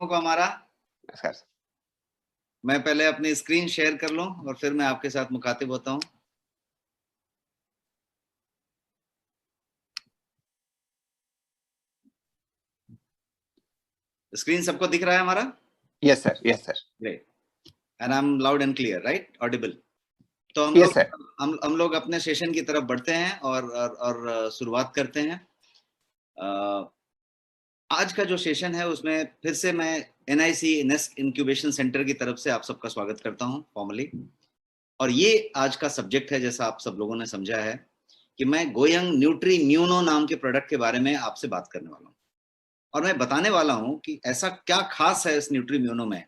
को हमारा नमस्कार। मैं पहले अपनी स्क्रीन शेयर कर लूं और फिर मैं आपके साथ मुखातिब होता हूं। स्क्रीन सबको दिख रहा है हमारा? Yes sir, yes sir. Great. And I am loud and clear, right? Audible. तो यस सर। हम लोग अपने सेशन की तरफ बढ़ते हैं और शुरुआत करते हैं। आज का जो सेशन है उसमें फिर से मैं NIC नेस्ट इंक्यूबेशन सेंटर की तरफ से आप सबका स्वागत करता हूं फॉर्मली। और ये आज का सब्जेक्ट है, जैसा आप सब लोगों ने समझा है, कि मैं गोयंग न्यूट्री म्यूनो नाम के प्रोडक्ट के बारे में आपसे बात करने वाला हूँ। और मैं बताने वाला हूं कि ऐसा क्या खास है इस न्यूट्री म्यूनो में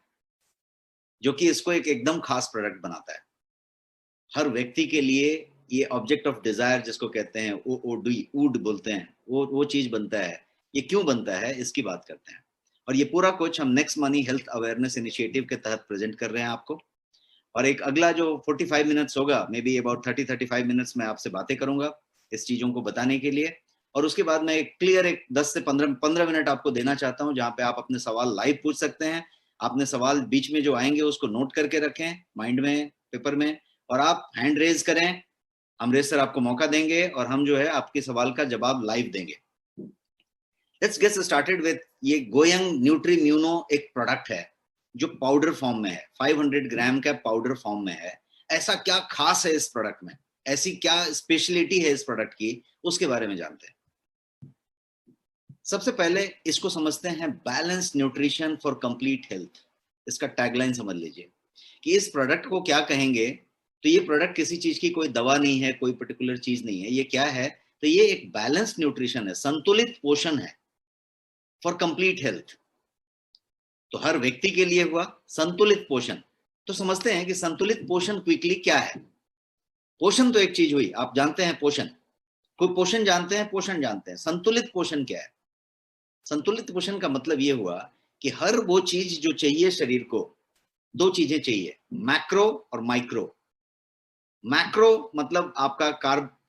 जो कि इसको एक एकदम खास प्रोडक्ट बनाता है। हर व्यक्ति के लिए ये ऑब्जेक्ट ऑफ डिजायर जिसको कहते हैं, ऊड बोलते हैं, वो चीज बनता है। ये क्यों बनता है इसकी बात करते हैं। और ये पूरा कुछ हम next money health awareness initiative के तहत प्रेजेंट कर रहे हैं आपको। और एक अगला जो 45 मिनट्स होगा, मे बी अबाउट 30-35 मिनट्स में आपसे बातें करूंगा इस चीजों को बताने के लिए। और उसके बाद मैं एक 10 से 15 मिनट आपको देना चाहता हूं जहां पे आप अपने सवाल लाइव पूछ सकते हैं। आपने सवाल बीच में जो आएंगे उसको नोट करके रखें माइंड में, पेपर में, और आप हैंड रेज करें। अमरेश सर आपको मौका देंगे और हम जो है आपके सवाल का जवाब लाइव देंगे। लेट्स गेट स्टार्टेड विद ये गोयंग न्यूट्री म्यूनो एक प्रोडक्ट है जो पाउडर फॉर्म में है, 500 ग्राम का पाउडर फॉर्म में है। ऐसा क्या खास है इस प्रोडक्ट में, ऐसी क्या स्पेशलिटी है इस प्रोडक्ट की, उसके बारे में जानते हैं। सबसे पहले इसको समझते हैं, balance nutrition for complete health. इसका टैगलाइन समझ लीजिए कि इस प्रोडक्ट को क्या कहेंगे। तो ये प्रोडक्ट किसी चीज की कोई दवा नहीं है, कोई पर्टिकुलर चीज नहीं है। ये क्या है? तो ये एक बैलेंस न्यूट्रिशन है, संतुलित पोषण है फॉर कंप्लीट हेल्थ। तो हर व्यक्ति के लिए हुआ संतुलित पोषण। तो समझते हैं कि संतुलित पोषण क्विकली क्या है। पोषण तो एक चीज हुई, आप जानते हैं पोषण, कोई पोषण जानते हैं, पोषण जानते हैं। संतुलित पोषण क्या है? संतुलित पोषण का मतलब ये हुआ कि हर वो चीज जो चाहिए शरीर को, दो चीजें चाहिए, मैक्रो और माइक्रो। मैक्रो मतलब आपका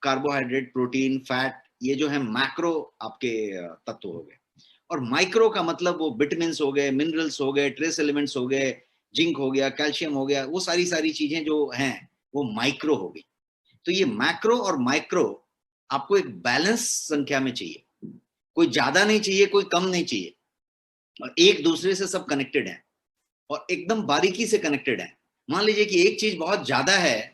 कार्बोहाइड्रेट, प्रोटीन, फैट, ये जो है मैक्रो आपके तत्व हो गए। और माइक्रो का मतलब वो विटामिन्स हो गए, मिनरल्स हो गए, ट्रेस एलिमेंट्स हो गए, जिंक हो गया, कैल्शियम हो गया, वो सारी चीजें जो हैं वो माइक्रो हो गई। तो ये मैक्रो और माइक्रो आपको एक बैलेंस संख्या में चाहिए, कोई ज्यादा नहीं चाहिए, कोई कम नहीं चाहिए, और एक दूसरे से सब कनेक्टेड है और एकदम बारीकी से कनेक्टेड है। मान लीजिए कि एक चीज बहुत ज्यादा है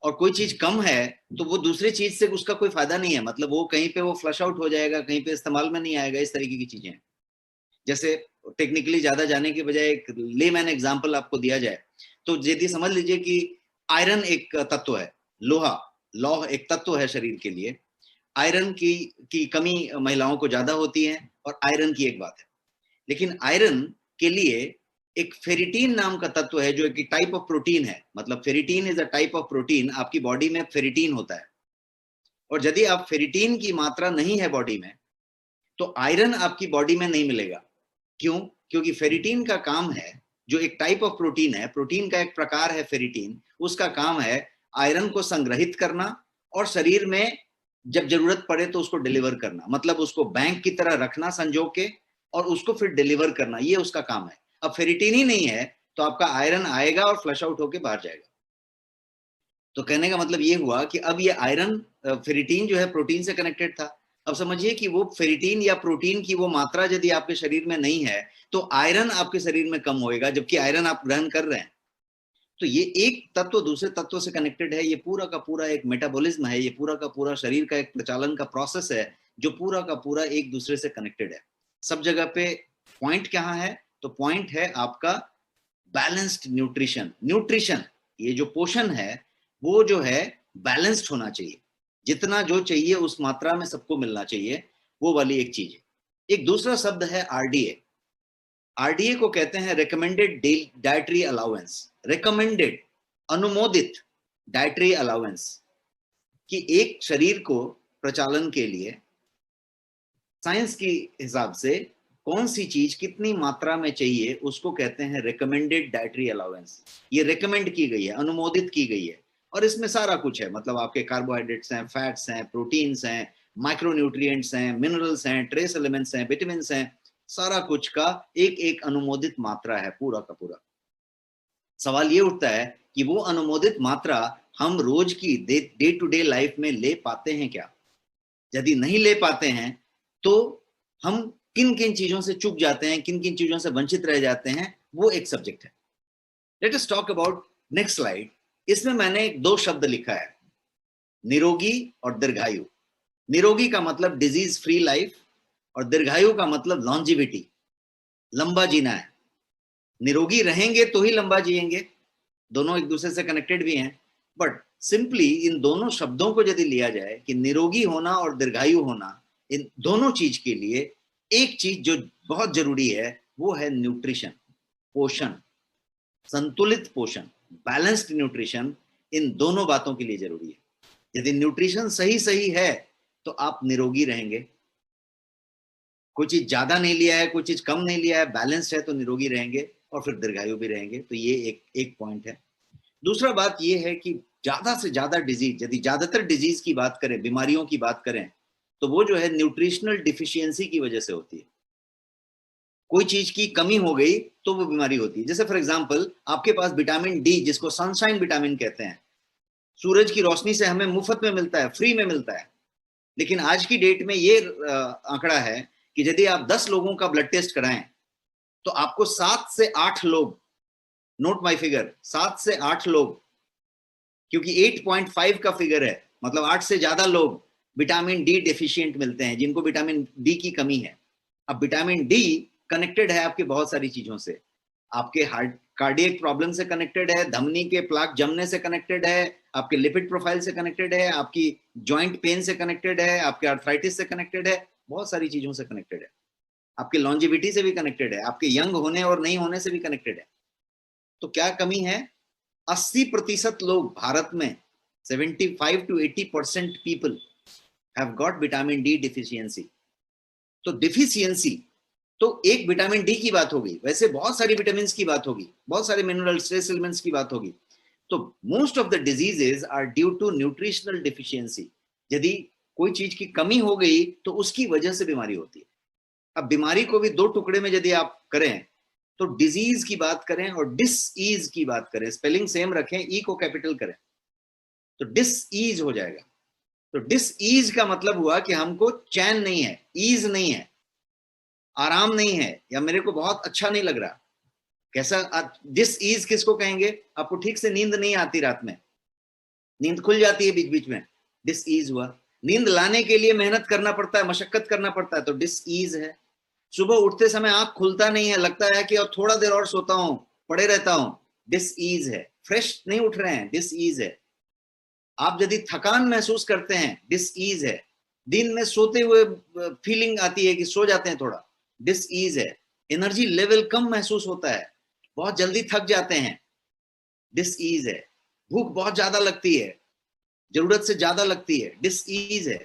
और कोई चीज कम है, तो वो दूसरी चीज से उसका कोई फायदा नहीं है, मतलब वो कहीं पे वो फ्लश आउट हो जाएगा, कहीं पे इस्तेमाल में नहीं आएगा। इस तरीके की चीजें हैं। जैसे टेक्निकली ज्यादा जाने के बजाय एक लेमैन एग्जांपल आपको दिया जाए तो यदि समझ लीजिए कि आयरन एक तत्व है, लोहा, लौह एक तत्व है शरीर के लिए। आयरन की कमी महिलाओं को ज्यादा होती है और आयरन की एक बात है। लेकिन आयरन के लिए एक फेरिटीन नाम का तत्व है जो एक टाइप ऑफ प्रोटीन है। मतलब ferritin is a type of protein, आपकी बॉडी में फेरिटीन होता है। और यदि आप फेरिटीन की मात्रा नहीं है बॉडी में, तो आयरन आपकी बॉडी में नहीं मिलेगा। क्यों? क्योंकि फेरिटीन का काम है, जो एक टाइप ऑफ प्रोटीन है, प्रोटीन का एक प्रकार है फेरिटीन, उसका काम है आयरन को संग्रहित करना और शरीर में जब जरूरत पड़े तो उसको डिलीवर करना। मतलब उसको बैंक की तरह रखना संजो के और उसको फिर डिलीवर करना, ये उसका काम है। अब फेरिटीन ही नहीं है तो आपका आयरन आएगा और फ्लश आउट होकर बाहर जाएगा। तो कहने का मतलब ये हुआ कि अब ये आयरन, फेरिटीन जो है प्रोटीन से कनेक्टेड था। अब समझिए कि वो फेरिटीन या प्रोटीन की वो मात्रा यदि आपके शरीर में नहीं है तो आयरन आपके शरीर में कम होएगा, जबकि आयरन आप ग्रहण कर रहे हैं। तो ये एक तत्व दूसरे तत्व से कनेक्टेड है। ये पूरा का पूरा एक मेटाबॉलिज्म है, ये पूरा का पूरा शरीर का एक प्रचालन का प्रोसेस है जो पूरा का पूरा एक दूसरे से कनेक्टेड है। सब जगह पे पॉइंट कहाँ है? तो पॉइंट है आपका बैलेंस्ड न्यूट्रिशन। न्यूट्रिशन, ये जो पोषण है वो जो है बैलेंस्ड होना चाहिए, जितना जो चाहिए उस मात्रा में सबको मिलना चाहिए, वो वाली एक चीज है। एक दूसरा शब्द है RDA। RDA को कहते हैं रिकमेंडेड डाइटरी अलाउंस। रिकमेंडेड, अनुमोदित डाइटरी अलाउंस, कि एक शरीर को प्रचालन के लिए साइंस के हिसाब से कौन सी चीज कितनी मात्रा में चाहिए उसको कहते हैं रिकमेंडेड डाइटरी अलाउंस। ये रिकमेंड की गई है, अनुमोदित की गई है। और इसमें सारा कुछ है, मतलब आपके कार्बोहाइड्रेट्स हैं, फैट्स हैं, प्रोटीन्स हैं, माइक्रोन्यूट्रिएंट्स हैं, मिनरल्स हैं, ट्रेस एलिमेंट्स हैं, विटामिन्स हैं, सारा कुछ का एक एक अनुमोदित मात्रा है पूरा का पूरा। सवाल ये उठता है कि वो अनुमोदित मात्रा हम रोज की डे टू डे लाइफ में ले पाते हैं क्या? यदि नहीं ले पाते हैं तो हम किन किन चीजों से चूक जाते हैं, किन किन चीजों से वंचित रह जाते हैं, वो एक सब्जेक्ट है। Let us talk about next slide. इसमें मैंने 2 शब्द लिखा है, निरोगी और दीर्घायु। निरोगी का मतलब डिजीज फ्री लाइफ और दीर्घायु का मतलब लॉन्जिविटी, लंबा जीना है। निरोगी रहेंगे तो ही लंबा जिएंगे, दोनों एक दूसरे से कनेक्टेड भी हैं। बट सिंपली इन दोनों शब्दों को यदि लिया जाए कि निरोगी होना और दीर्घायु होना, इन दोनों चीज के लिए एक चीज जो बहुत जरूरी है वो है न्यूट्रिशन, पोषण, संतुलित पोषण, बैलेंस्ड न्यूट्रिशन। इन दोनों बातों के लिए जरूरी है। यदि न्यूट्रिशन सही सही है तो आप निरोगी रहेंगे। कोई चीज ज्यादा नहीं लिया है, कोई चीज कम नहीं लिया है, बैलेंस्ड है तो निरोगी रहेंगे और फिर दीर्घायु भी रहेंगे। तो ये एक पॉइंट है। दूसरा बात ये है कि ज्यादा से ज्यादा डिजीज, यदि ज्यादातर डिजीज की बात करें, बीमारियों की बात करें, तो वो जो है न्यूट्रिशनल डिफिशियंसी की वजह से होती है। कोई चीज की कमी हो गई तो वो बीमारी होती है। जैसे फॉर एग्जांपल आपके पास विटामिन डी, जिसको सनशाइन विटामिन कहते हैं, सूरज की रोशनी से हमें मुफ्त में मिलता है, फ्री में मिलता है। लेकिन आज की डेट में ये आंकड़ा है कि यदि आप 10 लोगों का ब्लड टेस्ट कराएं तो आपको 7 से 8 लोग, नोट माय फिगर, 7 से 8 लोग, क्योंकि 8.5 का फिगर है, मतलब 8 से ज्यादा लोग विटामिन डी डेफिशिएंट मिलते हैं, जिनको विटामिन डी की कमी है। अब विटामिन डी कनेक्टेड है आपकी बहुत सारी चीजों से, आपके हार्ट कार्डियक प्रॉब्लम से कनेक्टेड है, धमनी के प्लाक जमने से कनेक्टेड है, आपके लिपिड प्रोफाइल से कनेक्टेड है, आपकी जॉइंट पेन से कनेक्टेड है, आपके आर्थराइटिस से कनेक्टेड है, बहुत सारी चीजों से कनेक्टेड है, आपके लॉन्जिविटी से भी कनेक्टेड है, आपके यंग होने और नहीं होने से भी कनेक्टेड है। तो क्या कमी है? 80% लोग भारत में, 75 to 80% people have got vitamin D deficiency. तो डिफिशियंसी तो एक विटामिन डी की बात होगी, वैसे बहुत सारी विटामिन की बात होगी, बहुत सारे मिनरल ट्रेस एलिमेंट्स की बात होगी। तो most of the diseases are due to nutritional deficiency. यदि कोई चीज की कमी हो गई तो उसकी वजह से बीमारी होती है। अब बीमारी को भी 2 टुकड़े में यदि आप करें तो डिजीज की बात करें और डिसईज की बात करें, स्पेलिंग सेम रखें, ई को कैपिटल करें तो डिसईज हो जाएगा। तो डिसईज का मतलब हुआ कि हमको चैन नहीं है, ईज नहीं है, आराम नहीं है, या मेरे को बहुत अच्छा नहीं लग रहा। कैसा डिसईज किसको कहेंगे? आपको ठीक से नींद नहीं आती, रात में नींद खुल जाती है बीच बीच में, डिसईज हुआ। नींद लाने के लिए मेहनत करना पड़ता है, मशक्कत करना पड़ता है, तो डिसईज है। सुबह उठते समय आंख खुलता नहीं है, लगता है कि और थोड़ा देर और सोता हूं, पड़े रहता हूं, डिसईज है। फ्रेश नहीं उठ रहे हैं, डिसईज है। आप यदि थकान महसूस करते हैं, डिसईज है। दिन में सोते हुए फीलिंग आती है कि सो जाते हैं थोड़ा, डिसईज है। एनर्जी लेवल कम महसूस होता है, बहुत जल्दी थक जाते हैं, डिसईज है। भूख बहुत ज्यादा लगती है, जरूरत से ज्यादा लगती है, डिसईज है।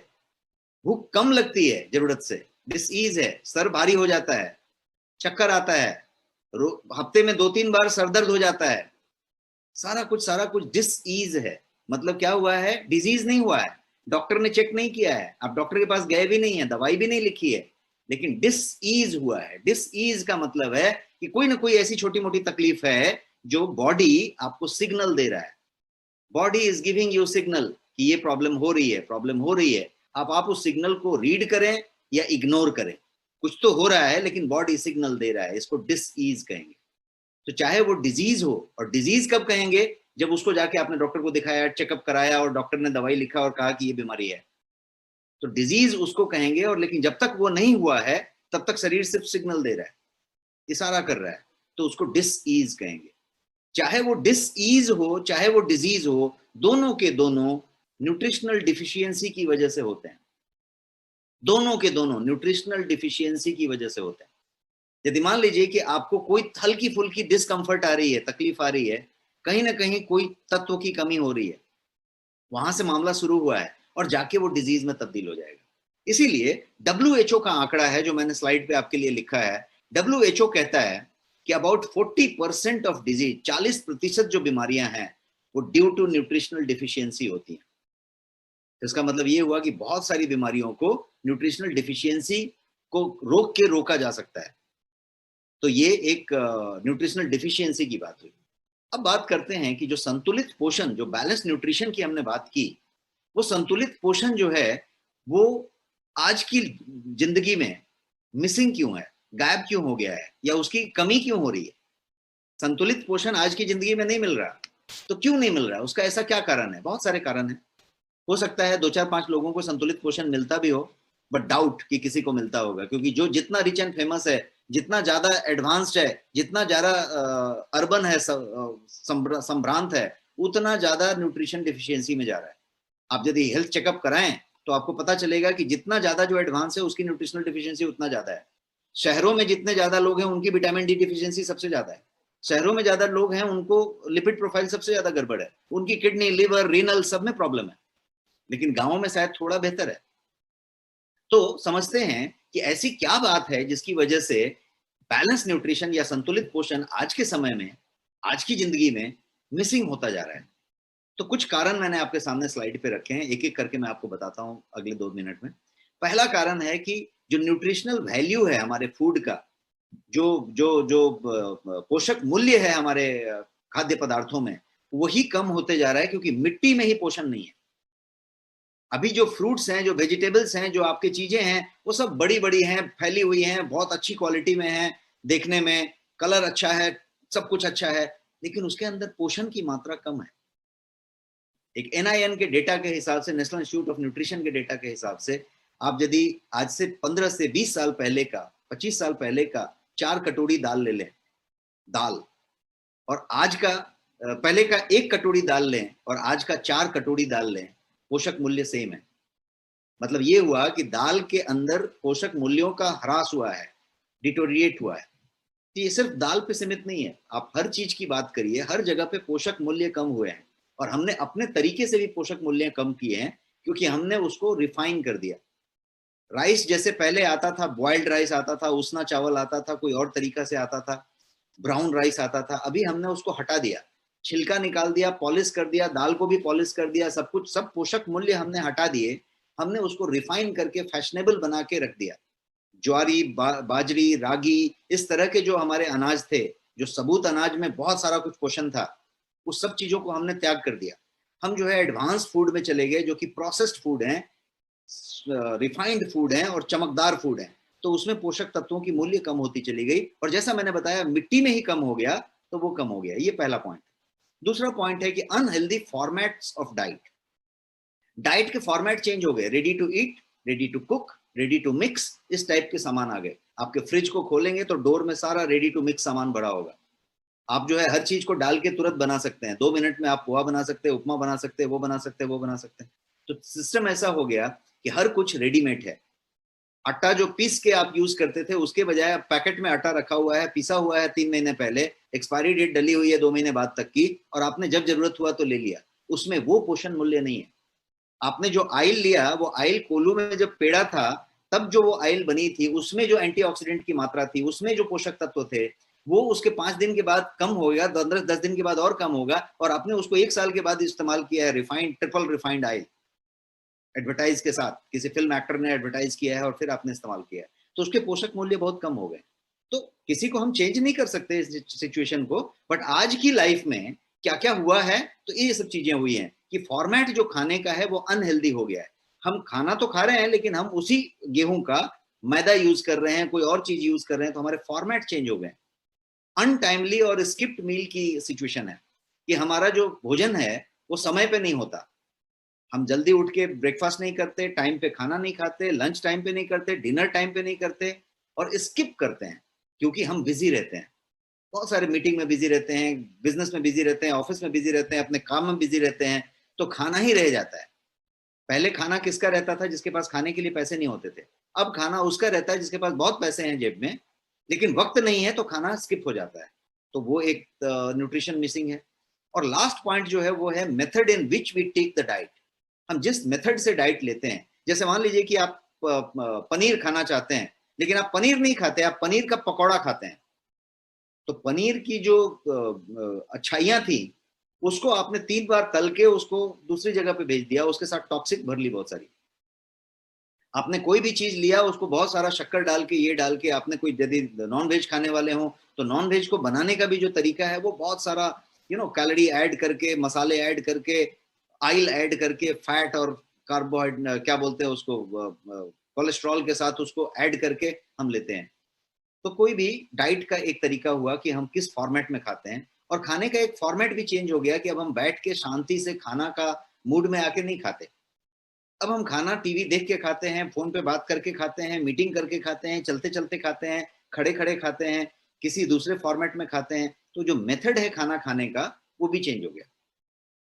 भूख कम लगती है जरूरत से, डिसईज है। सर भारी हो जाता है, चक्कर आता है, हफ्ते में 2-3 बार सर दर्द हो जाता है, सारा कुछ डिसईज है। मतलब क्या हुआ है? डिजीज नहीं हुआ है, डॉक्टर ने चेक नहीं किया है, आप डॉक्टर के पास गए भी नहीं है, दवाई भी नहीं लिखी है, लेकिन डिसईज हुआ है। डिसईज का मतलब है कि कोई ना कोई ऐसी छोटी मोटी तकलीफ है जो बॉडी आपको सिग्नल दे रहा है। Body is giving you signal कि ये प्रॉब्लम हो रही है, प्रॉब्लम हो रही है। अब आप उस सिग्नल को रीड करें या इग्नोर करें, कुछ तो हो रहा है, लेकिन बॉडी सिग्नल दे रहा है, इसको डिसईज कहेंगे। तो चाहे वो डिजीज हो, और डिजीज कब कहेंगे? जब उसको जाके आपने डॉक्टर को दिखाया, चेकअप कराया और डॉक्टर ने दवाई लिखा और कहा कि ये बीमारी है, तो डिजीज उसको कहेंगे। और लेकिन जब तक वो नहीं हुआ है तब तक शरीर सिर्फ सिग्नल दे रहा है, इशारा कर रहा है, तो उसको डिसईज कहेंगे। चाहे वो डिसईज हो चाहे वो डिजीज हो, दोनों के दोनों न्यूट्रिशनल डिफिशियंसी की वजह से होते हैं। दोनों के दोनों न्यूट्रिशनल डिफिशियंसी की वजह से होते हैं। यदि मान लीजिए कि आपको कोई हल्की फुल्की डिस्कंफर्ट आ रही है, तकलीफ आ रही है, कहीं ना कहीं कोई तत्व की कमी हो रही है, वहां से मामला शुरू हुआ है और जाके वो डिजीज में तब्दील हो जाएगा। इसीलिए WHO का आंकड़ा है जो मैंने स्लाइड पे आपके लिए लिखा है। WHO कहता है कि अबाउट 40% ऑफ डिजीज, 40% जो बीमारियां हैं वो ड्यू टू न्यूट्रिशनल डिफिशियंसी होती हैं। इसका मतलब ये हुआ कि बहुत सारी बीमारियों को न्यूट्रिशनल डिफिशियंसी को रोक के रोका जा सकता है। तो ये एक न्यूट्रिशनल डिफिशियंसी की बात हुई। अब बात करते हैं कि जो संतुलित पोषण, जो बैलेंस न्यूट्रिशन की हमने बात की, वो संतुलित पोषण जो है वो आज की जिंदगी में मिसिंग क्यों है, गायब क्यों हो गया है, या उसकी कमी क्यों हो रही है? संतुलित पोषण आज की जिंदगी में नहीं मिल रहा, तो क्यों नहीं मिल रहा? उसका ऐसा क्या कारण है? बहुत सारे कारण है। हो सकता है 2 4 5 लोगों को संतुलित पोषण मिलता भी हो, बट डाउट कि किसी को मिलता होगा, क्योंकि जो जितना रिच एंड फेमस है, जितना ज्यादा एडवांस्ड है, जितना ज्यादा अर्बन है, संभ्रांत है, उतना ज्यादा न्यूट्रिशन डिफिशियंसी में जा रहा है। आप यदि हेल्थ चेकअप कराएं तो आपको पता चलेगा कि जितना ज्यादा जो एडवांस है उसकी न्यूट्रिशनल डिफिशियंसी उतना ज्यादा है। शहरों में जितने ज्यादा लोग हैं उनकी विटामिन डी डिफिशियंसी सबसे ज्यादा है। शहरों में ज्यादा लोग हैं उनको लिपिड प्रोफाइल सबसे ज्यादा गड़बड़ है, उनकी किडनी, लिवर, रीनल सब में प्रॉब्लम है। लेकिन गांवों में शायद थोड़ा बेहतर है। तो समझते हैं कि ऐसी क्या बात है जिसकी वजह से बैलेंस न्यूट्रिशन या संतुलित पोषण आज के समय में, आज की जिंदगी में मिसिंग होता जा रहा है। तो कुछ कारण मैंने आपके सामने स्लाइड पे रखे हैं, एक एक करके मैं आपको बताता हूं अगले 2 मिनट में। पहला कारण है कि जो न्यूट्रिशनल वैल्यू है हमारे फूड का, जो जो जो पोषक मूल्य है हमारे खाद्य पदार्थों में, वही कम होते जा रहा है, क्योंकि मिट्टी में ही पोषण नहीं है। अभी जो फ्रूट्स हैं, जो वेजिटेबल्स हैं, जो आपकी चीजें हैं, वो सब बड़ी बड़ी हैं, फैली हुई हैं, बहुत अच्छी क्वालिटी में है, देखने में कलर अच्छा है, सब कुछ अच्छा है, लेकिन उसके अंदर पोषण की मात्रा कम है। एक NIN के डेटा के हिसाब से, नेशनल इंस्टीट्यूट ऑफ न्यूट्रिशन के डेटा के हिसाब से, आप यदि आज से 15 से 20 साल पहले का, 25 साल पहले का 4 कटोरी दाल ले लें, दाल, और आज का पहले का 1 कटोरी दाल लें और आज का 4 कटोरी दाल लें, पोषक मूल्य सेम है। मतलब ये हुआ कि दाल के अंदर पोषक मूल्यों का ह्रास हुआ है, डिटोरिएट हुआ है। तो ये सिर्फ दाल पे सीमित नहीं है, आप हर चीज की बात करिए, हर जगह पे पोषक मूल्य कम हुए हैं, और हमने अपने तरीके से भी पोषक मूल्य कम किए हैं, क्योंकि हमने उसको रिफाइन कर दिया। राइस जैसे पहले आता था, बॉइल्ड राइस आता था, उसना चावल आता था, कोई और तरीका से आता था, ब्राउन राइस आता था, अभी हमने उसको हटा दिया, छिलका निकाल दिया, पॉलिश कर दिया, दाल को भी पॉलिश कर दिया, सब कुछ, सब पोषक मूल्य हमने हटा दिए, हमने उसको रिफाइन करके फैशनेबल बना के रख दिया। ज्वारी, बाजरी, रागी, इस तरह के जो हमारे अनाज थे, जो सबूत अनाज में बहुत सारा कुछ पोषण था, उस सब चीजों को हमने त्याग कर दिया। हम जो है एडवांस फूड में चले गए, जो कि प्रोसेस्ड फूड है, रिफाइंड फूड है और चमकदार फूड है। तो उसमें पोषक तत्वों की मूल्य कम होती चली गई, और जैसा मैंने बताया मिट्टी में ही कम हो गया, तो वो कम हो गया। ये पहला पॉइंट। दूसरा पॉइंट है कि unhealthy formats of diet, diet के फॉर्मेट चेंज हो गए, ready to eat, ready to cook, ready to mix, इस टाइप के सामान आ गए। आपके फ्रिज को खोलेंगे तो डोर में सारा रेडी टू मिक्स सामान भरा होगा। आप जो है हर चीज को डाल के तुरंत बना सकते हैं, 2 मिनट में आप पोहा बना सकते हैं, उपमा बना सकते हैं, वो बना सकते हैं, वो बना सकते हैं। तो सिस्टम ऐसा हो गया कि हर कुछ रेडीमेड है। आटा जो पीस के आप यूज करते थे, उसके बजाय पैकेट में आटा रखा हुआ है, पीसा हुआ है 3 महीने पहले, एक्सपायरी डेट डली हुई है 2 महीने बाद तक की, और आपने जब जरूरत हुआ तो ले लिया। उसमें वो पोषण मूल्य नहीं है। आपने जो आयल लिया, वो आयल कोल्हू में जब पेड़ा था, तब जो वो आयल बनी थी, उसमें जो एंटीऑक्सीडेंट की मात्रा थी, उसमें जो पोषक तत्व थे, वो उसके 5 दिन के बाद कम हो गया, 10 दिन के बाद और कम होगा, और आपने उसको 1 साल के बाद इस्तेमाल किया है, refined, triple refined oil, advertise के साथ, किसी फिल्म एक्टर ने एडवर्टाइज किया है और फिर आपने इस्तेमाल किया है, तो उसके पोषक मूल्य बहुत कम हो गए। तो किसी को हम चेंज नहीं कर सकते इस सिचुएशन को, बट आज की लाइफ में क्या क्या हुआ है, तो ये सब चीजें हुई हैं कि फॉर्मेट जो खाने का है वो अनहेल्दी हो गया है। हम खाना तो खा रहे हैं, लेकिन हम उसी गेहूं का मैदा यूज कर रहे हैं, कोई और चीज यूज कर रहे हैं, तो हमारे फॉर्मेट चेंज हो गए। अनटाइमली और स्किप्ड मील की सिचुएशन है कि हमारा जो भोजन है वो समय पे नहीं होता। हम जल्दी उठ के ब्रेकफास्ट नहीं करते, टाइम पे खाना नहीं खाते, लंच टाइम पे नहीं करते, डिनर टाइम पे नहीं करते, और स्किप करते हैं क्योंकि हम बिजी रहते हैं, बहुत सारे मीटिंग में बिजी रहते हैं, बिजनेस में बिजी रहते हैं, ऑफिस में बिजी रहते हैं, अपने काम में बिजी रहते हैं, तो खाना ही रह जाता है। पहले खाना किसका रहता था? जिसके पास खाने के लिए पैसे नहीं होते थे। अब खाना उसका रहता है जिसके पास बहुत पैसे हैं जेब में, लेकिन वक्त नहीं है, तो खाना स्किप हो जाता है। तो वो एक न्यूट्रिशन मिसिंग है। और लास्ट पॉइंट जो है वो है method in which we take the diet. हम जिस मेथड से डाइट लेते हैं, जैसे मान लीजिए कि आप पनीर खाना चाहते हैं, लेकिन आप पनीर नहीं खाते, आप पनीर का पकौड़ा खाते हैं, तो पनीर की जो अच्छाइयां थी, उसको आपने 3 बार तल के उसको दूसरी जगह पे भेज दिया, उसके साथ टॉक्सिक भर ली बहुत सारी। आपने कोई भी चीज लिया, उसको बहुत सारा शक्कर डाल के, ये डाल के, आपने कोई, यदि नॉन वेज खाने वाले हो तो नॉन वेज को बनाने का भी जो तरीका है वो बहुत सारा कैलोरी ऐड करके, मसाले ऐड करके, ऑयल ऐड करके, फैट और कार्बोहाइड्रेट क्या बोलते हैं उसको, कोलेस्ट्रॉल के साथ उसको ऐड करके हम लेते हैं। तो कोई भी डाइट का एक तरीका हुआ कि हम किस फॉर्मेट में खाते हैं, और खाने का एक फॉर्मेट भी चेंज हो गया कि अब हम बैठ के शांति से खाना का मूड में आके नहीं खाते। अब हम खाना टीवी देख के खाते हैं, फोन पे बात करके खाते हैं, मीटिंग करके खाते हैं, चलते चलते खाते हैं, खड़े खड़े खाते हैं, किसी दूसरे फॉर्मेट में खाते हैं। तो जो मेथड है खाना खाने का वो भी चेंज हो गया।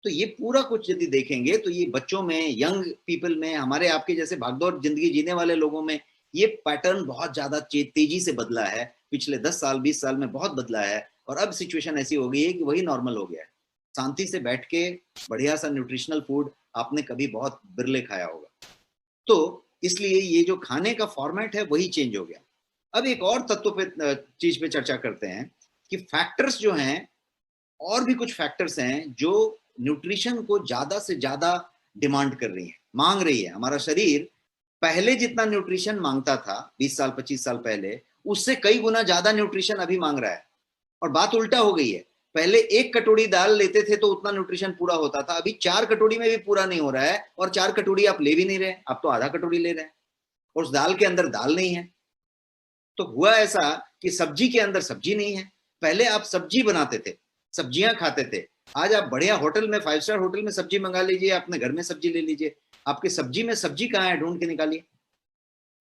तो ये पूरा कुछ यदि देखेंगे तो ये बच्चों में, यंग पीपल में, हमारे आपके जैसे भागदौड़ जिंदगी जीने वाले लोगों में ये पैटर्न बहुत ज्यादा तेजी से बदला है। पिछले 10 साल 20 साल में बहुत बदला है, और अब सिचुएशन ऐसी हो गई है कि वही नॉर्मल हो गया है। शांति से बैठ के बढ़िया सा न्यूट्रिशनल फूड आपने कभी बहुत बिरले खाया होगा। तो इसलिए ये जो खाने का फॉर्मेट है वही चेंज हो गया। अब एक और तत्व पे, चीज पे चर्चा करते हैं कि फैक्टर्स जो हैं, और भी कुछ फैक्टर्स हैं जो न्यूट्रिशन को ज्यादा से ज्यादा डिमांड कर रही है, मांग रही है। हमारा शरीर पहले जितना न्यूट्रिशन मांगता था 20 साल 25 साल पहले, उससे कई गुना ज्यादा न्यूट्रिशन अभी मांग रहा है। और बात उल्टा हो गई है, पहले 1 कटोरी दाल लेते थे तो उतना न्यूट्रिशन पूरा होता था, अभी 4 कटोरी में भी पूरा नहीं हो रहा है, और 4 कटोरी आप ले भी नहीं रहे, आप तो आधा कटोरी ले रहे हैं, और उस दाल के अंदर दाल नहीं है। तो हुआ ऐसा कि सब्जी के अंदर सब्जी नहीं है। पहले आप सब्जी बनाते थे, सब्जियां खाते थे। आज आप बढ़िया होटल में, 5 स्टार होटल में सब्जी मंगा लीजिए, अपने घर में सब्जी ले लीजिए, आपके सब्जी में सब्जी कहाँ है, ढूंढ के निकालिए।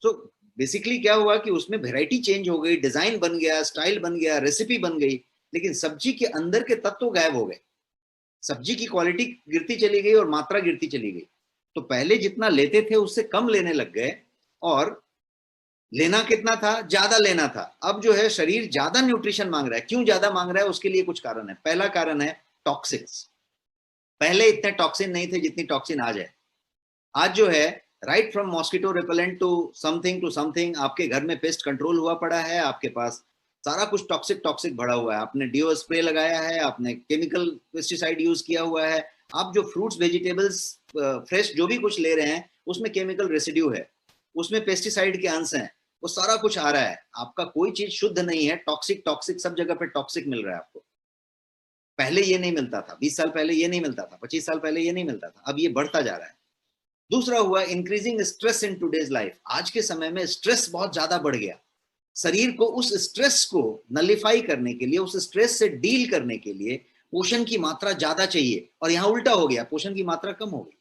तो बेसिकली क्या हुआ कि उसमें वैरायटी चेंज हो गई, डिजाइन बन गया, स्टाइल बन गया, रेसिपी बन गई, लेकिन सब्जी के अंदर के तत्व गायब हो गए। सब्जी की क्वालिटी गिरती चली गई और मात्रा गिरती चली गई। तो पहले जितना लेते थे उससे कम लेने लग गए, और लेना कितना था, ज्यादा लेना था। अब जो है शरीर ज्यादा न्यूट्रिशन मांग रहा है। क्यों ज्यादा मांग रहा है, उसके लिए कुछ कारण है। पहला कारण है टॉक्सिन्स। पहले इतने टॉक्सिन नहीं थे जितनी टॉक्सिन आज है। आज जो है, right from mosquito repellent to something, आपके घर में पेस्ट कंट्रोल हुआ पड़ा है, आपके पास सारा कुछ टॉक्सिक टॉक्सिक भरा हुआ है। आपने डीओ स्प्रे लगाया है, आपने केमिकल पेस्टिसाइड यूज किया हुआ है, आप जो फ्रूट्स वेजिटेबल्स फ्रेश जो भी कुछ ले रहे हैं उसमें केमिकल रेसिड्यू है, उसमें पेस्टिसाइड के अंश हैं, वो सारा कुछ आ रहा है। आपका कोई चीज शुद्ध नहीं है, टॉक्सिक टॉक्सिक सब जगह पे टॉक्सिक मिल रहा है आपको। पहले ये नहीं मिलता था, 20 साल पहले ये नहीं मिलता था, 25 साल पहले ये नहीं मिलता था, अब ये बढ़ता जा रहा है। दूसरा हुआ increasing stress in today's life. आज के समय में स्ट्रेस बहुत ज्यादा बढ़ गया। शरीर को उस स्ट्रेस को नलिफाई करने के लिए, उस स्ट्रेस से डील करने के लिए पोषण की मात्रा ज्यादा चाहिए, और यहां उल्टा हो गया, पोषण की मात्रा कम हो गई।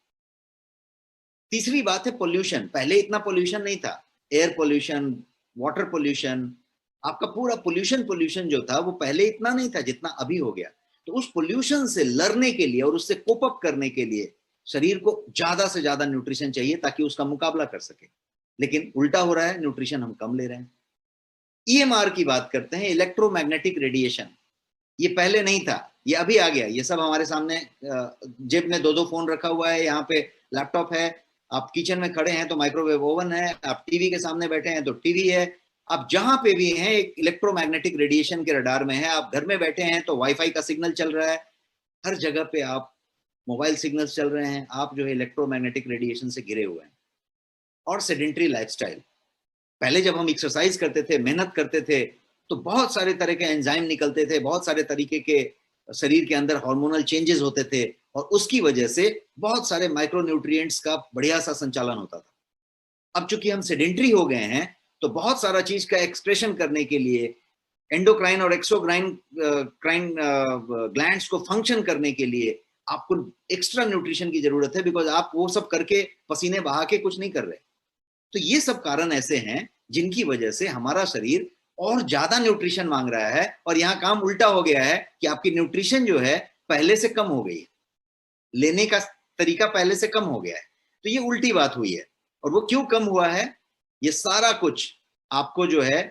तीसरी बात है पोल्यूशन। पहले इतना पोल्यूशन नहीं था, एयर पोल्यूशन, वाटर पोल्यूशन, आपका पूरा पोल्यूशन पोल्यूशन जो था वो पहले इतना नहीं था जितना अभी हो गया। तो उस पोल्यूशन से लड़ने के लिए और उससे कोप अप करने के लिए शरीर को ज्यादा से ज्यादा न्यूट्रिशन चाहिए ताकि उसका मुकाबला कर सके। लेकिन उल्टा हो रहा है, न्यूट्रिशन हम कम ले रहे हैं। ईएमआर की बात करते हैं, इलेक्ट्रोमैग्नेटिक रेडिएशन। ये पहले नहीं था, ये अभी आ गया। ये सब हमारे सामने, जेब में 2-2 फोन रखा हुआ है, यहाँ पे लैपटॉप है, आप किचन में खड़े हैं तो माइक्रोवेव ओवन है, आप टीवी के सामने बैठे हैं तो टीवी है, आप जहां पे भी हैं एक इलेक्ट्रोमैग्नेटिक रेडिएशन के रडार में है। आप घर में बैठे हैं तो वाईफाई का सिग्नल चल रहा है, हर जगह पे आप मोबाइल सिग्नल्स चल रहे हैं, आप जो है इलेक्ट्रोमैग्नेटिक रेडिएशन से घिरे हुए हैं। और सेडेंट्री लाइफस्टाइल। पहले जब हम एक्सरसाइज करते थे, मेहनत करते थे, तो बहुत सारे तरह के एंजाइम निकलते थे, बहुत सारे तरीके के शरीर के अंदर हार्मोनल चेंजेस होते थे, और उसकी वजह से बहुत सारे माइक्रोन्यूट्रिएंट्स का बढ़िया सा संचालन होता था। अब चूंकि हम सेडेंट्री हो गए हैं तो बहुत सारा चीज का एक्सप्रेशन करने के लिए, एंडोक्राइन और एक्सोक्राइन क्राइन ग्लैंड्स को फंक्शन करने के लिए आपको एक्स्ट्रा न्यूट्रिशन की जरूरत है, बिकॉज आप वो सब करके पसीने बहा के कुछ नहीं कर रहे। तो ये सब कारण ऐसे हैं जिनकी वजह से हमारा शरीर और ज्यादा न्यूट्रिशन मांग रहा है, और यहाँ काम उल्टा हो गया है कि आपकी न्यूट्रिशन जो है पहले से कम हो गई है, लेने का तरीका पहले से कम हो गया है। तो ये उल्टी बात हुई है। और वो क्यों कम हुआ है, ये सारा कुछ आपको जो है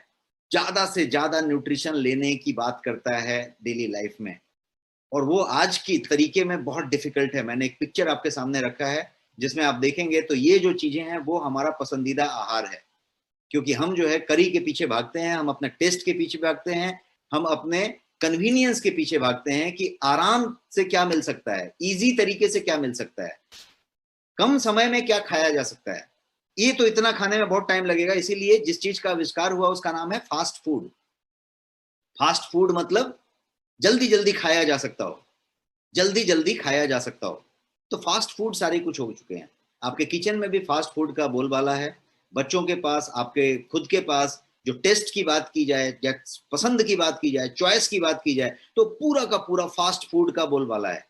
ज्यादा से ज्यादा न्यूट्रिशन लेने की बात करता है डेली लाइफ में, और वो आज की तरीके में बहुत डिफिकल्ट है। मैंने एक पिक्चर आपके सामने रखा है जिसमें आप देखेंगे तो ये जो चीजें हैं वो हमारा पसंदीदा आहार है, क्योंकि हम जो है करी के पीछे भागते हैं, हम अपने टेस्ट के पीछे भागते हैं, हम अपने कन्वीनियंस के पीछे भागते हैं कि आराम से क्या मिल सकता है, इजी तरीके से क्या मिल सकता है, कम समय में क्या खाया जा सकता है। ये तो इतना खाने में बहुत टाइम लगेगा, इसीलिए जिस चीज का आविष्कार हुआ उसका नाम है फास्ट फूड। फास्ट फूड मतलब जल्दी जल्दी खाया जा सकता हो, जल्दी जल्दी खाया जा सकता हो। तो फास्ट फूड सारे कुछ हो चुके हैं। आपके किचन में भी फास्ट फूड का बोलबाला है, बच्चों के पास, आपके खुद के पास। जो टेस्ट की बात की जाए या पसंद की बात की जाए, चॉइस की बात की जाए, तो पूरा का पूरा फास्ट फूड का बोलबाला है।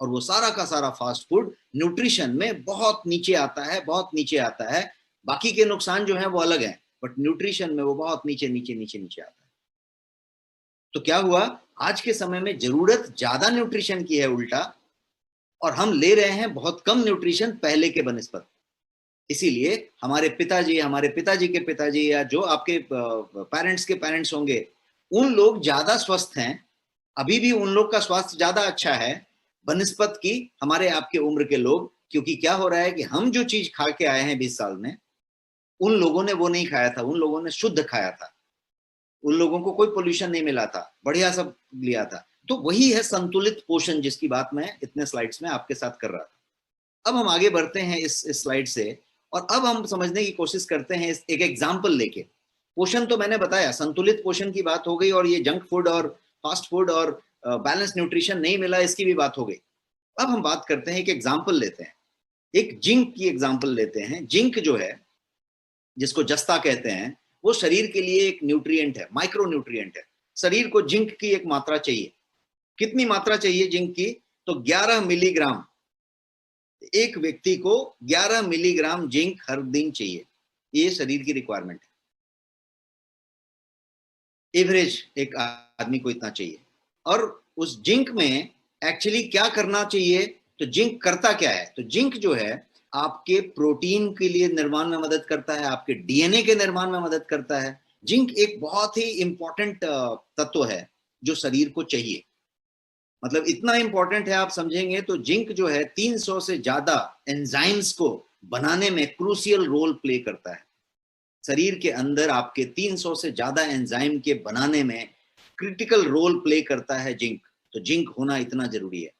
और वो सारा का सारा फास्ट फूड न्यूट्रिशन में बहुत नीचे आता है, बहुत नीचे आता है। बाकी के नुकसान जो है वो अलग है, बट न्यूट्रिशन में वो बहुत नीचे नीचे नीचे नीचे आता है। तो क्या हुआ, आज के समय में जरूरत ज्यादा न्यूट्रिशन की है उल्टा, और हम ले रहे हैं बहुत कम न्यूट्रिशन पहले के बनिस्बत। इसीलिए हमारे पिताजी के पिताजी, या जो आपके पेरेंट्स के पेरेंट्स होंगे, उन लोग ज्यादा स्वस्थ हैं। अभी भी उन लोग का स्वास्थ्य ज्यादा अच्छा है बनिस्बत की हमारे आपके उम्र के लोग। क्योंकि क्या हो रहा है कि हम जो चीज खा के आए हैं 20 साल में, उन लोगों ने वो नहीं खाया था। उन लोगों ने शुद्ध खाया था, उन लोगों को कोई पोल्यूशन नहीं मिला था, बढ़िया सब लिया था। तो वही है संतुलित पोषण, जिसकी बात मैं इतने स्लाइड्स में आपके साथ कर रहा था। अब हम आगे बढ़ते हैं इस स्लाइड से, और अब हम समझने की कोशिश करते हैं एक एग्जाम्पल लेके। पोषण तो मैंने बताया, संतुलित पोषण की बात हो गई, और ये जंक फूड और फास्ट फूड और बैलेंस न्यूट्रिशन नहीं मिला, इसकी भी बात हो गई। अब हम बात करते हैं, एक एग्जाम्पल लेते हैं, एक जिंक की एग्जाम्पल लेते हैं। जिंक जो है, जिसको जस्ता कहते हैं, वो शरीर के लिए एक न्यूट्रिएंट है, माइक्रो न्यूट्रिएंट है। शरीर को जिंक की एक मात्रा चाहिए। कितनी मात्रा चाहिए जिंक की? तो 11 मिलीग्राम। एक व्यक्ति को 11 मिलीग्राम जिंक हर दिन चाहिए, ये शरीर की रिक्वायरमेंट है। एवरेज एक आदमी को इतना चाहिए। और उस जिंक में एक्चुअली क्या करना चाहिए? तो जिंक करता क्या है? तो जिंक जो है, आपके प्रोटीन के लिए निर्माण में मदद करता है, आपके डीएनए के निर्माण में मदद करता है। जिंक एक बहुत ही इंपॉर्टेंट तत्व है जो शरीर को चाहिए। मतलब इतना इंपॉर्टेंट है, आप समझेंगे तो जिंक जो है 300 से ज्यादा एंजाइम्स को बनाने में क्रूशियल रोल प्ले करता है। शरीर के अंदर आपके 300 से ज्यादा एंजाइम के बनाने में क्रिटिकल रोल प्ले करता है जिंक। तो जिंक होना इतना जरूरी है,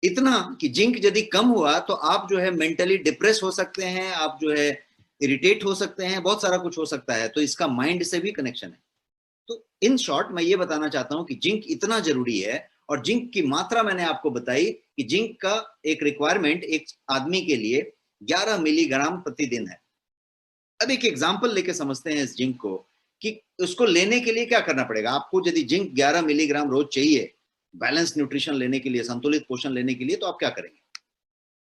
इतना कि जिंक यदि कम हुआ तो आप जो है मेंटली डिप्रेस हो सकते हैं, आप जो है इरिटेट हो सकते हैं, बहुत सारा कुछ हो सकता है। तो इसका माइंड से भी कनेक्शन है। तो इन शॉर्ट मैं ये बताना चाहता हूं कि जिंक इतना जरूरी है। और जिंक की मात्रा मैंने आपको बताई कि जिंक का एक रिक्वायरमेंट एक आदमी के लिए 11 मिलीग्राम प्रतिदिन है। अब एक एग्जांपल लेके समझते हैं इस जिंक को, कि उसको लेने के लिए क्या करना पड़ेगा आपको। यदि जिंक 11 मिलीग्राम रोज चाहिए बैलेंस न्यूट्रिशन लेने के लिए, संतुलित पोषण लेने के लिए, तो आप क्या करेंगे?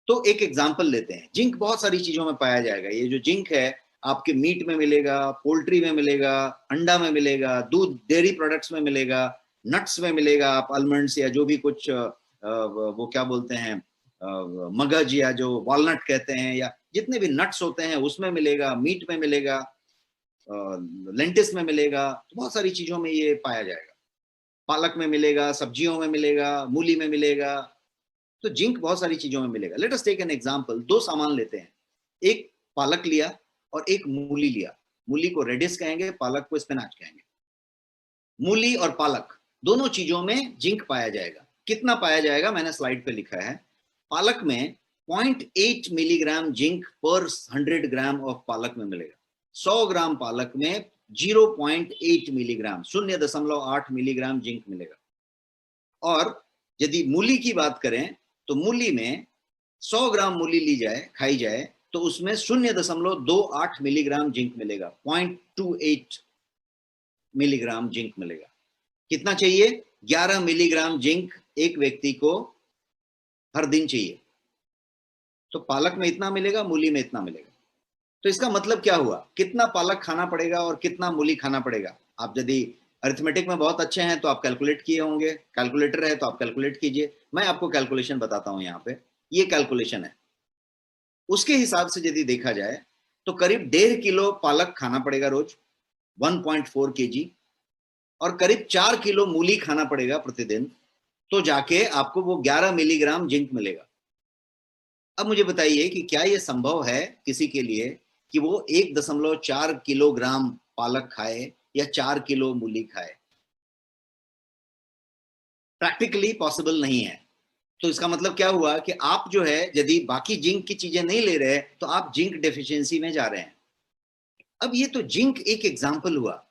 तो एक एग्जांपल लेते हैं। जिंक बहुत सारी चीजों में पाया जाएगा। ये जो जिंक है, आपके मीट में मिलेगा, पोल्ट्री में मिलेगा, अंडा में मिलेगा, दूध डेयरी प्रोडक्ट्स में मिलेगा, नट्स में मिलेगा, आप आलमंड्स या जो भी कुछ वो क्या बोलते हैं, मगज या जो वॉलनट कहते हैं, या जितने भी नट्स होते हैं उसमें मिलेगा, मीट में मिलेगा, लेंटिस में मिलेगा। तो बहुत सारी चीजों में ये पाया जाएगा। पालक में मिलेगा, सब्जियों में मिलेगा, मूली में मिलेगा। तो जिंक बहुत सारी चीजों में मिलेगा। Let us take an example. दो सामान लेते हैं, एक पालक लिया और एक मूली लिया। मूली को रेडिस कहेंगे, पालक को स्पिनाच कहेंगे। मूली और पालक दोनों चीजों में जिंक पाया जाएगा। कितना पाया जाएगा मैंने स्लाइड पे लिखा है। पालक में 0.8 मिलीग्राम जिंक पर 100 ग्राम ऑफ पालक में मिलेगा। 100 ग्राम पालक में 0.8 मिलीग्राम, 0.8 मिलीग्राम जिंक मिलेगा। और यदि मूली की बात करें तो मूली में 100 ग्राम मूली ली जाए, खाई जाए, तो उसमें 0.28 मिलीग्राम जिंक मिलेगा, 0.28 मिलीग्राम जिंक मिलेगा। कितना चाहिए? 11 मिलीग्राम जिंक एक व्यक्ति को हर दिन चाहिए। तो पालक में इतना मिलेगा, मूली में इतना मिलेगा। तो इसका मतलब क्या हुआ? कितना पालक खाना पड़ेगा और कितना मूली खाना पड़ेगा? आप यदि अरिथमेटिक में बहुत अच्छे हैं तो आप कैलकुलेट किए होंगे, कैलकुलेटर है तो आप कैलकुलेट कीजिए। मैं आपको कैलकुलेशन बताता हूं यहाँ पे। ये कैलकुलेशन है, उसके हिसाब से यदि देखा जाए तो करीब 1.5 किलो पालक खाना पड़ेगा रोज, 1.4 केजी। और करीब 4 किलो मूली खाना पड़ेगा प्रतिदिन, तो जाके आपको वो 11 मिलीग्राम जिंक मिलेगा। अब मुझे बताइए कि क्या ये संभव है किसी के लिए कि वो 1.4 किलोग्राम पालक खाए या 4 किलो मूली खाए? प्रैक्टिकली पॉसिबल नहीं है। तो इसका मतलब क्या हुआ कि आप जो है यदि बाकी जिंक की चीजें नहीं ले रहे तो आप जिंक डेफिशिएंसी में जा रहे हैं। अब ये तो जिंक एक एग्जाम्पल हुआ,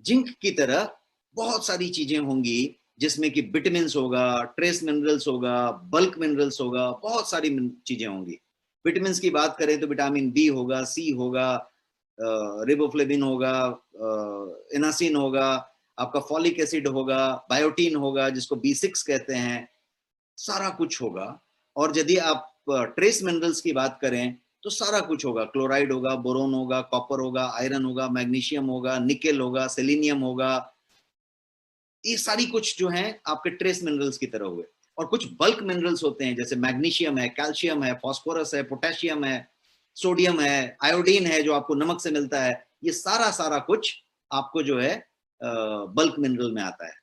जिंक की तरह बहुत सारी चीजें होंगी जिसमें कि विटामिन्स होगा, ट्रेस मिनरल्स होगा, बल्क मिनरल्स होगा, बहुत सारी चीजें होंगी। विटामिन्स की बात करें तो विटामिन बी होगा, सी होगा, रिबोफ्लेविन होगा, इनासिन होगा, आपका फॉलिक एसिड होगा, बायोटीन होगा जिसको B6 कहते हैं, सारा कुछ होगा। और यदि आप ट्रेस मिनरल्स की बात करें तो सारा कुछ होगा, क्लोराइड होगा, बोरोन होगा, कॉपर होगा, आयरन होगा, मैग्नीशियम होगा, निकेल होगा, सेलेनियम होगा, ये सारी कुछ जो है आपके ट्रेस मिनरल्स की तरह हुए। और कुछ बल्क मिनरल्स होते हैं जैसे मैग्नीशियम है, कैल्शियम है, फास्फोरस है, पोटेशियम है, सोडियम है, आयोडीन है जो आपको नमक से मिलता है, ये सारा सारा कुछ आपको जो है बल्क मिनरल में आता है।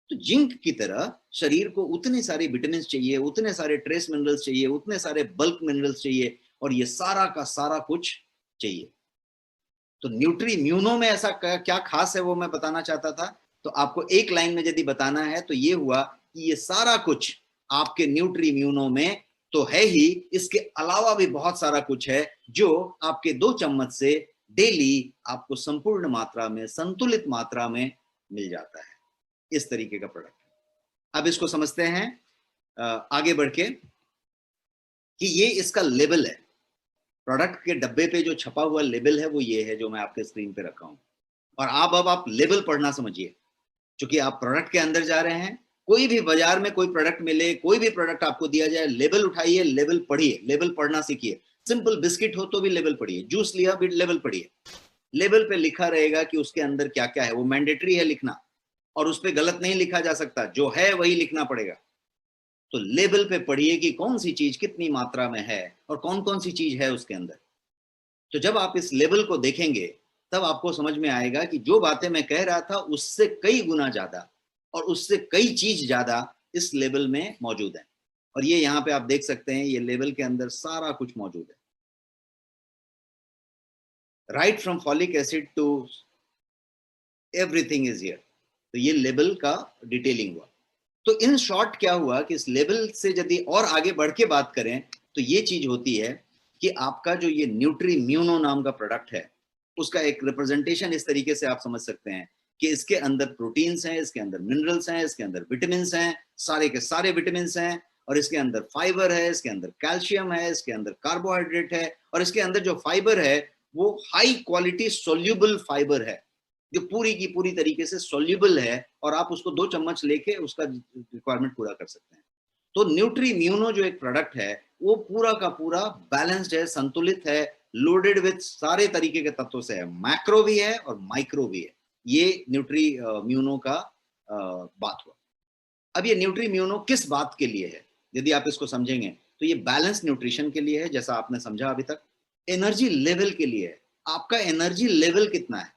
तो जिंक की तरह शरीर को उतने सारे विटामिन चाहिए, उतने सारे ट्रेस मिनरल्स चाहिए, उतने सारे बल्क मिनरल्स चाहिए, और ये सारा का सारा कुछ चाहिए। तो न्यूट्री म्यूनो में ऐसा क्या खास है वो मैं बताना चाहता था। तो आपको एक लाइन में यदि बताना है तो ये हुआ कि ये सारा कुछ आपके न्यूट्री म्यूनो में तो है ही, इसके अलावा भी बहुत सारा कुछ है जो आपके 2 चम्मच से डेली आपको संपूर्ण मात्रा में, संतुलित मात्रा में मिल जाता है। इस तरीके का प्रोडक्ट है। अब इसको समझते हैं आगे बढ़ के कि ये इसका लेबल है, प्रोडक्ट के डब्बे पे जो छपा हुआ लेबल है वो ये है जो मैं आपके स्क्रीन पे रखा हूं। और अब आप लेबल पढ़ना समझिए, क्योंकि आप प्रोडक्ट के अंदर जा रहे हैं। कोई भी बाजार में कोई प्रोडक्ट मिले, कोई भी प्रोडक्ट आपको दिया जाए, लेबल उठाइए, लेबल पढ़िए, लेबल पढ़ना सीखिए। सिंपल बिस्किट हो तो भी लेबल पढ़िए, जूस लिया भी लेबल पढ़िए। लेबल पे लिखा रहेगा कि उसके अंदर क्या क्या है, वो मैंडेटरी है लिखना, और उस पर गलत नहीं लिखा जा सकता, जो है वही लिखना पड़ेगा। तो लेबल पे पढ़िए कि कौन सी चीज कितनी मात्रा में है और कौन कौन सी चीज है उसके अंदर। तो जब आप इस लेबल को देखेंगे तब आपको समझ में आएगा कि जो बातें मैं कह रहा था उससे कई गुना ज्यादा और उससे कई चीज ज्यादा इस लेबल में मौजूद है। और ये यहाँ पे आप देख सकते हैं, ये लेबल के अंदर सारा कुछ मौजूद है, right from folic acid to everything is here. तो ये लेबल का डिटेलिंग हुआ। तो इन शॉर्ट क्या हुआ कि इस लेबल से यदि और आगे बढ़ के बात करें तो ये चीज होती है कि आपका जो ये न्यूट्री म्यूनो नाम का प्रोडक्ट है उसका एक रिप्रेजेंटेशन इस तरीके से आप समझ सकते हैं कि इसके अंदर प्रोटीन्स हैं, इसके अंदर मिनरल्स हैं, इसके अंदर विटामिन्स हैं, सारे के सारे विटामिन्स हैं, और इसके अंदर फाइबर है, इसके अंदर कैल्शियम है, इसके अंदर कार्बोहाइड्रेट है, और इसके अंदर जो फाइबर है वो हाई क्वालिटी सोल्यूबल फाइबर है जो पूरी की पूरी तरीके से सोल्यूबल है, और आप उसको 2 चम्मच लेके उसका रिक्वायरमेंट पूरा कर सकते हैं। तो न्यूट्री म्यूनो जो एक प्रोडक्ट है वो पूरा का पूरा बैलेंस्ड है, संतुलित है, लोडेड विथ सारे तरीके के तत्वों से है, मैक्रो भी है और माइक्रो भी है। ये न्यूट्री म्यूनो का बात हुआ। अब ये न्यूट्री म्यूनो किस बात के लिए है, यदि आप इसको समझेंगे तो ये बैलेंस न्यूट्रिशन के लिए है, जैसा आपने समझा अभी तक। एनर्जी लेवल के लिए है, आपका एनर्जी लेवल कितना है,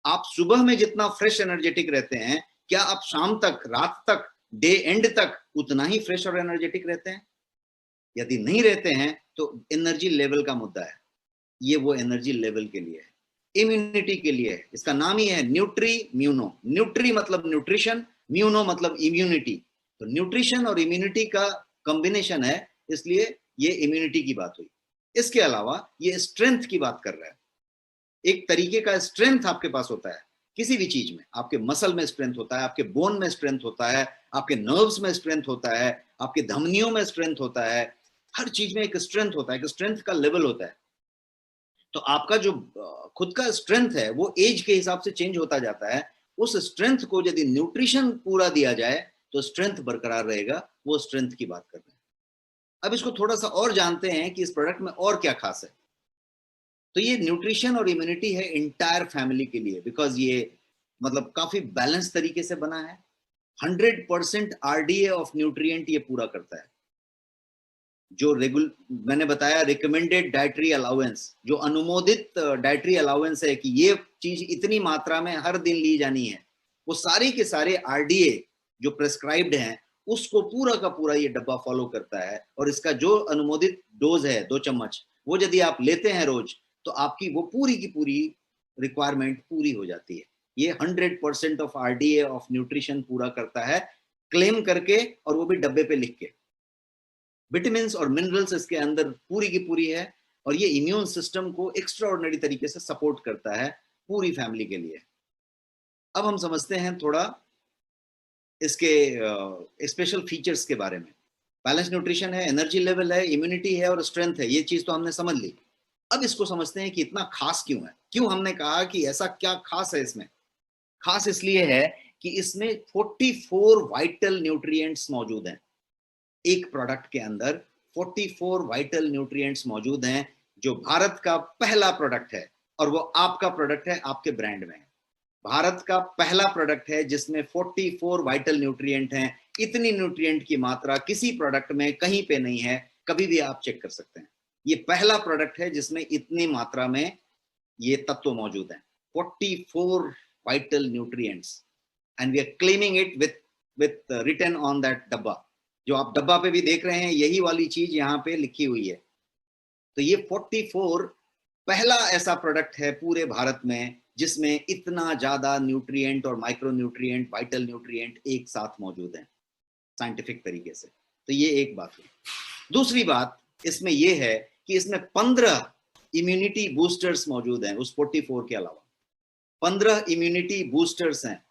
आप सुबह में जितना फ्रेश एनर्जेटिक रहते हैं क्या आप शाम तक, रात तक, डे एंड तक उतना ही फ्रेश और एनर्जेटिक रहते हैं? यदि नहीं रहते हैं तो एनर्जी लेवल का मुद्दा है। ये वो एनर्जी लेवल के लिए है, इम्यूनिटी के लिए है। इसका नाम ही है न्यूट्री म्यूनो। न्यूट्री मतलब न्यूट्रिशन, म्यूनो मतलब इम्यूनिटी। तो न्यूट्रिशन और इम्यूनिटी का कॉम्बिनेशन है, इसलिए ये इम्यूनिटी की बात हुई। इसके अलावा ये स्ट्रेंथ की बात कर रहा है। एक तरीके का स्ट्रेंथ आपके पास होता है किसी भी चीज में, आपके मसल में स्ट्रेंथ होता है, आपके बोन में स्ट्रेंथ होता है, आपके नर्व्स में स्ट्रेंथ होता है, आपके धमनियों में स्ट्रेंथ होता है, हर चीज में एक स्ट्रेंथ होता है, एक स्ट्रेंथ का लेवल होता है। तो आपका जो खुद का स्ट्रेंथ है वो एज के हिसाब से चेंज होता जाता है। उस स्ट्रेंथ को यदि न्यूट्रिशन पूरा दिया जाए तो स्ट्रेंथ बरकरार रहेगा, वो स्ट्रेंथ की बात कर रहे हैं। अब इसको थोड़ा सा और जानते हैं कि इस प्रोडक्ट में और क्या खास है। तो ये न्यूट्रिशन और इम्यूनिटी है इंटायर फैमिली के लिए, बिकॉज ये मतलब काफी बैलेंस तरीके से बना है। 100% RDA ऑफ न्यूट्रिएंट ये पूरा करता है। जो मैंने बताया रिकमेंडेड डाइटरी अलाउंस, जो अनुमोदित डाइटरी अलाउंस है कि ये चीज इतनी मात्रा में हर दिन ली जानी है, वो सारे के सारे RDA जो प्रेस्क्राइब्ड हैं उसको पूरा का पूरा ये डब्बा फॉलो करता है। और इसका जो अनुमोदित डोज है 2 चम्मच, वो यदि आप लेते हैं रोज तो आपकी वो पूरी की पूरी रिक्वायरमेंट पूरी हो जाती है। ये 100% ऑफ RDA ऑफ न्यूट्रिशन पूरा करता है, क्लेम करके, और वो भी डब्बे पे लिख के। विटामिन्स और मिनरल्स इसके अंदर पूरी की पूरी है, और ये इम्यून सिस्टम को एक्स्ट्राऑर्डिनरी तरीके से सपोर्ट करता है पूरी फैमिली के लिए। अब हम समझते हैं थोड़ा इसके स्पेशल फीचर्स के बारे में। बैलेंस न्यूट्रिशन है, एनर्जी लेवल है, इम्यूनिटी है और स्ट्रेंथ है, ये चीज तो हमने समझ ली। अब इसको समझते हैं कि इतना खास क्यों है, क्यों हमने कहा कि ऐसा क्या खास है इसमें। खास इसलिए है कि इसमें 44 वाइटल न्यूट्रिएंट्स मौजूद हैं। एक प्रोडक्ट के अंदर 44 वाइटल न्यूट्रिएंट्स मौजूद हैं, जो भारत का पहला प्रोडक्ट है, और वो आपका प्रोडक्ट है, आपके ब्रांड में है। भारत का पहला प्रोडक्ट है जिसमें 44 वाइटल न्यूट्रिएंट हैं। इतनी न्यूट्रिएंट की मात्रा किसी प्रोडक्ट में कहीं पे नहीं है, कभी भी आप चेक कर सकते हैं। ये पहला प्रोडक्ट है जिसमें इतनी मात्रा में ये तत्व मौजूद हैं, 44 vital nutrients, and we are claiming it with written on that डब्बा। जो आप डब्बा पे भी देख रहे हैं, यही वाली चीज यहाँ पे लिखी हुई है। तो ये 44 पहला ऐसा प्रोडक्ट है पूरे भारत में जिसमें इतना ज्यादा न्यूट्रिएंट और माइक्रो न्यूट्रिएंट, वाइटल न्यूट्रिएंट एक साथ मौजूद हैं साइंटिफिक तरीके से। तो ये एक बात है। दूसरी बात इसमें यह है कि इसमें 15 इम्यूनिटी बूस्टर्स मौजूद हैं, उस 44 के अलावा 15 इम्यूनिटी बूस्टर्स हैं।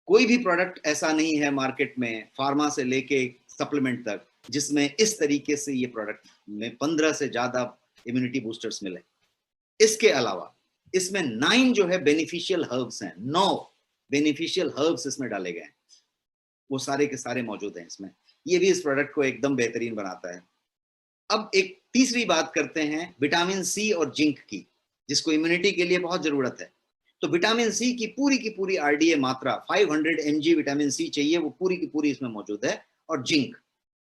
कोई भी प्रोडक्ट ऐसा नहीं है मार्केट में, फार्मा से लेके सप्लीमेंट तक, जिसमें इस तरीके से ये प्रोडक्ट में 15 से ज्यादा इम्यूनिटी बूस्टर्स मिले। इसके अलावा इसमें 9 जो है बेनिफिशियल हर्ब्स हैं, 9 बेनिफिशियल हर्ब्स इसमें डाले गए हैं, वो सारे के सारे मौजूद हैं इसमें। ये भी इस प्रोडक्ट को एकदम बेहतरीन बनाता है। अब एक तीसरी बात करते हैं विटामिन सी और जिंक की, जिसको इम्यूनिटी के लिए बहुत जरूरत है। तो विटामिन सी की पूरी आरडीए मात्रा 500 mg विटामिन सी चाहिए, वो पूरी की पूरी इसमें मौजूद है, और जिंक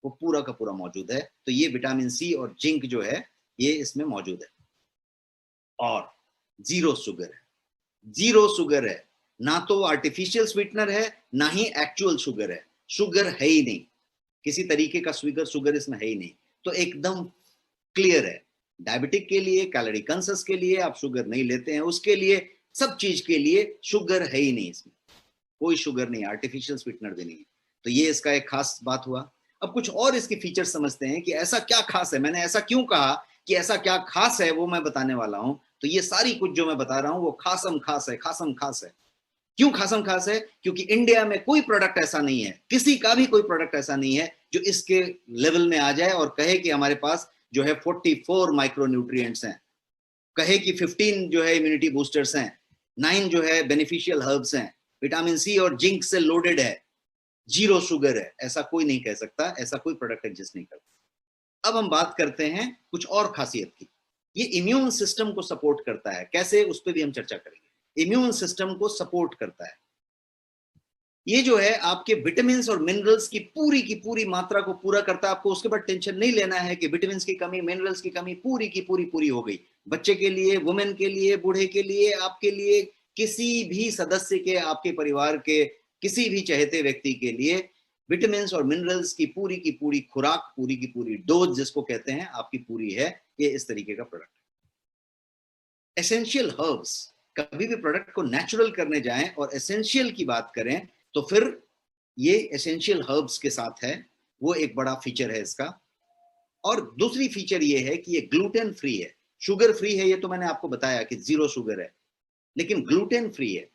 वो पूरा का पूरा मौजूद है। तो ये विटामिन सी और जिंक जो है ये इसमें मौजूद है, और जीरो शुगर है। जीरो शुगर है, ना तो आर्टिफिशियल स्वीटनर है, ना ही एक्चुअल शुगर है। शुगर है ही नहीं, किसी तरीके का शुगर इसमें है ही नहीं। तो एकदम क्लियर है, डायबिटिक के लिए, कैलोरी कंसस के लिए आप शुगर नहीं लेते हैं, उसके लिए, सब चीज के लिए शुगर है ही नहीं इसमें, कोई शुगर नहीं, आर्टिफिशियल स्वीटनर भी नहीं है। तो ये इसका एक खास बात हुआ। अब कुछ और इसके फीचर्स समझते हैं कि ऐसा क्या खास है। मैंने ऐसा क्यों कहा कि ऐसा क्या खास है, वो मैं बताने वाला हूं। तो ये सारी कुछ जो मैं बता रहा हूं वो खासम खास है, खासम खास है। क्यों खासम खास है? क्योंकि इंडिया में कोई प्रोडक्ट ऐसा नहीं है, किसी का भी कोई प्रोडक्ट ऐसा नहीं है जो इसके लेवल में आ जाए और कहे कि हमारे पास जो है 44 माइक्रो न्यूट्रिएंट्स हैं, कहे कि 15 जो है इम्यूनिटी बूस्टर्स हैं, 9 जो है बेनिफिशियल हर्ब्स हैं, विटामिन सी और जिंक से लोडेड है, जीरो शुगर है। ऐसा कोई नहीं कह सकता, ऐसा कोई प्रोडक्ट एग्जिस्ट नहीं करता। अब हम बात करते हैं कुछ और खासियत की। ये इम्यून सिस्टम को सपोर्ट करता है, कैसे, उस पर भी हम चर्चा करेंगे। इम्यून सिस्टम को सपोर्ट करता है। ये जो है आपके विटामिन और मिनरल्स की पूरी मात्रा को पूरा करता है। आपको उसके बाद टेंशन नहीं लेना है कि विटामिन की कमी, मिनरल्स की कमी पूरी हो गई। बच्चे के लिए, वुमेन के लिए, बूढ़े के लिए, आपके लिए, किसी भी सदस्य के, आपके परिवार के किसी भी चहेते व्यक्ति के लिए विटामिन और मिनरल्स की पूरी खुराक, पूरी की पूरी डोज जिसको कहते हैं, आपकी पूरी है। ये इस तरीके का प्रोडक्ट है। एसेंशियल हर्ब्स, कभी भी प्रोडक्ट को नेचुरल करने जाएं और एसेंशियल की बात करें तो फिर ये एसेंशियल हर्ब्स के साथ है, वो एक बड़ा फीचर है इसका। और दूसरी फीचर ये है कि ये ग्लूटेन फ्री है, शुगर फ्री है। ये तो मैंने आपको बताया कि जीरो शुगर है, लेकिन ग्लूटेन फ्री है।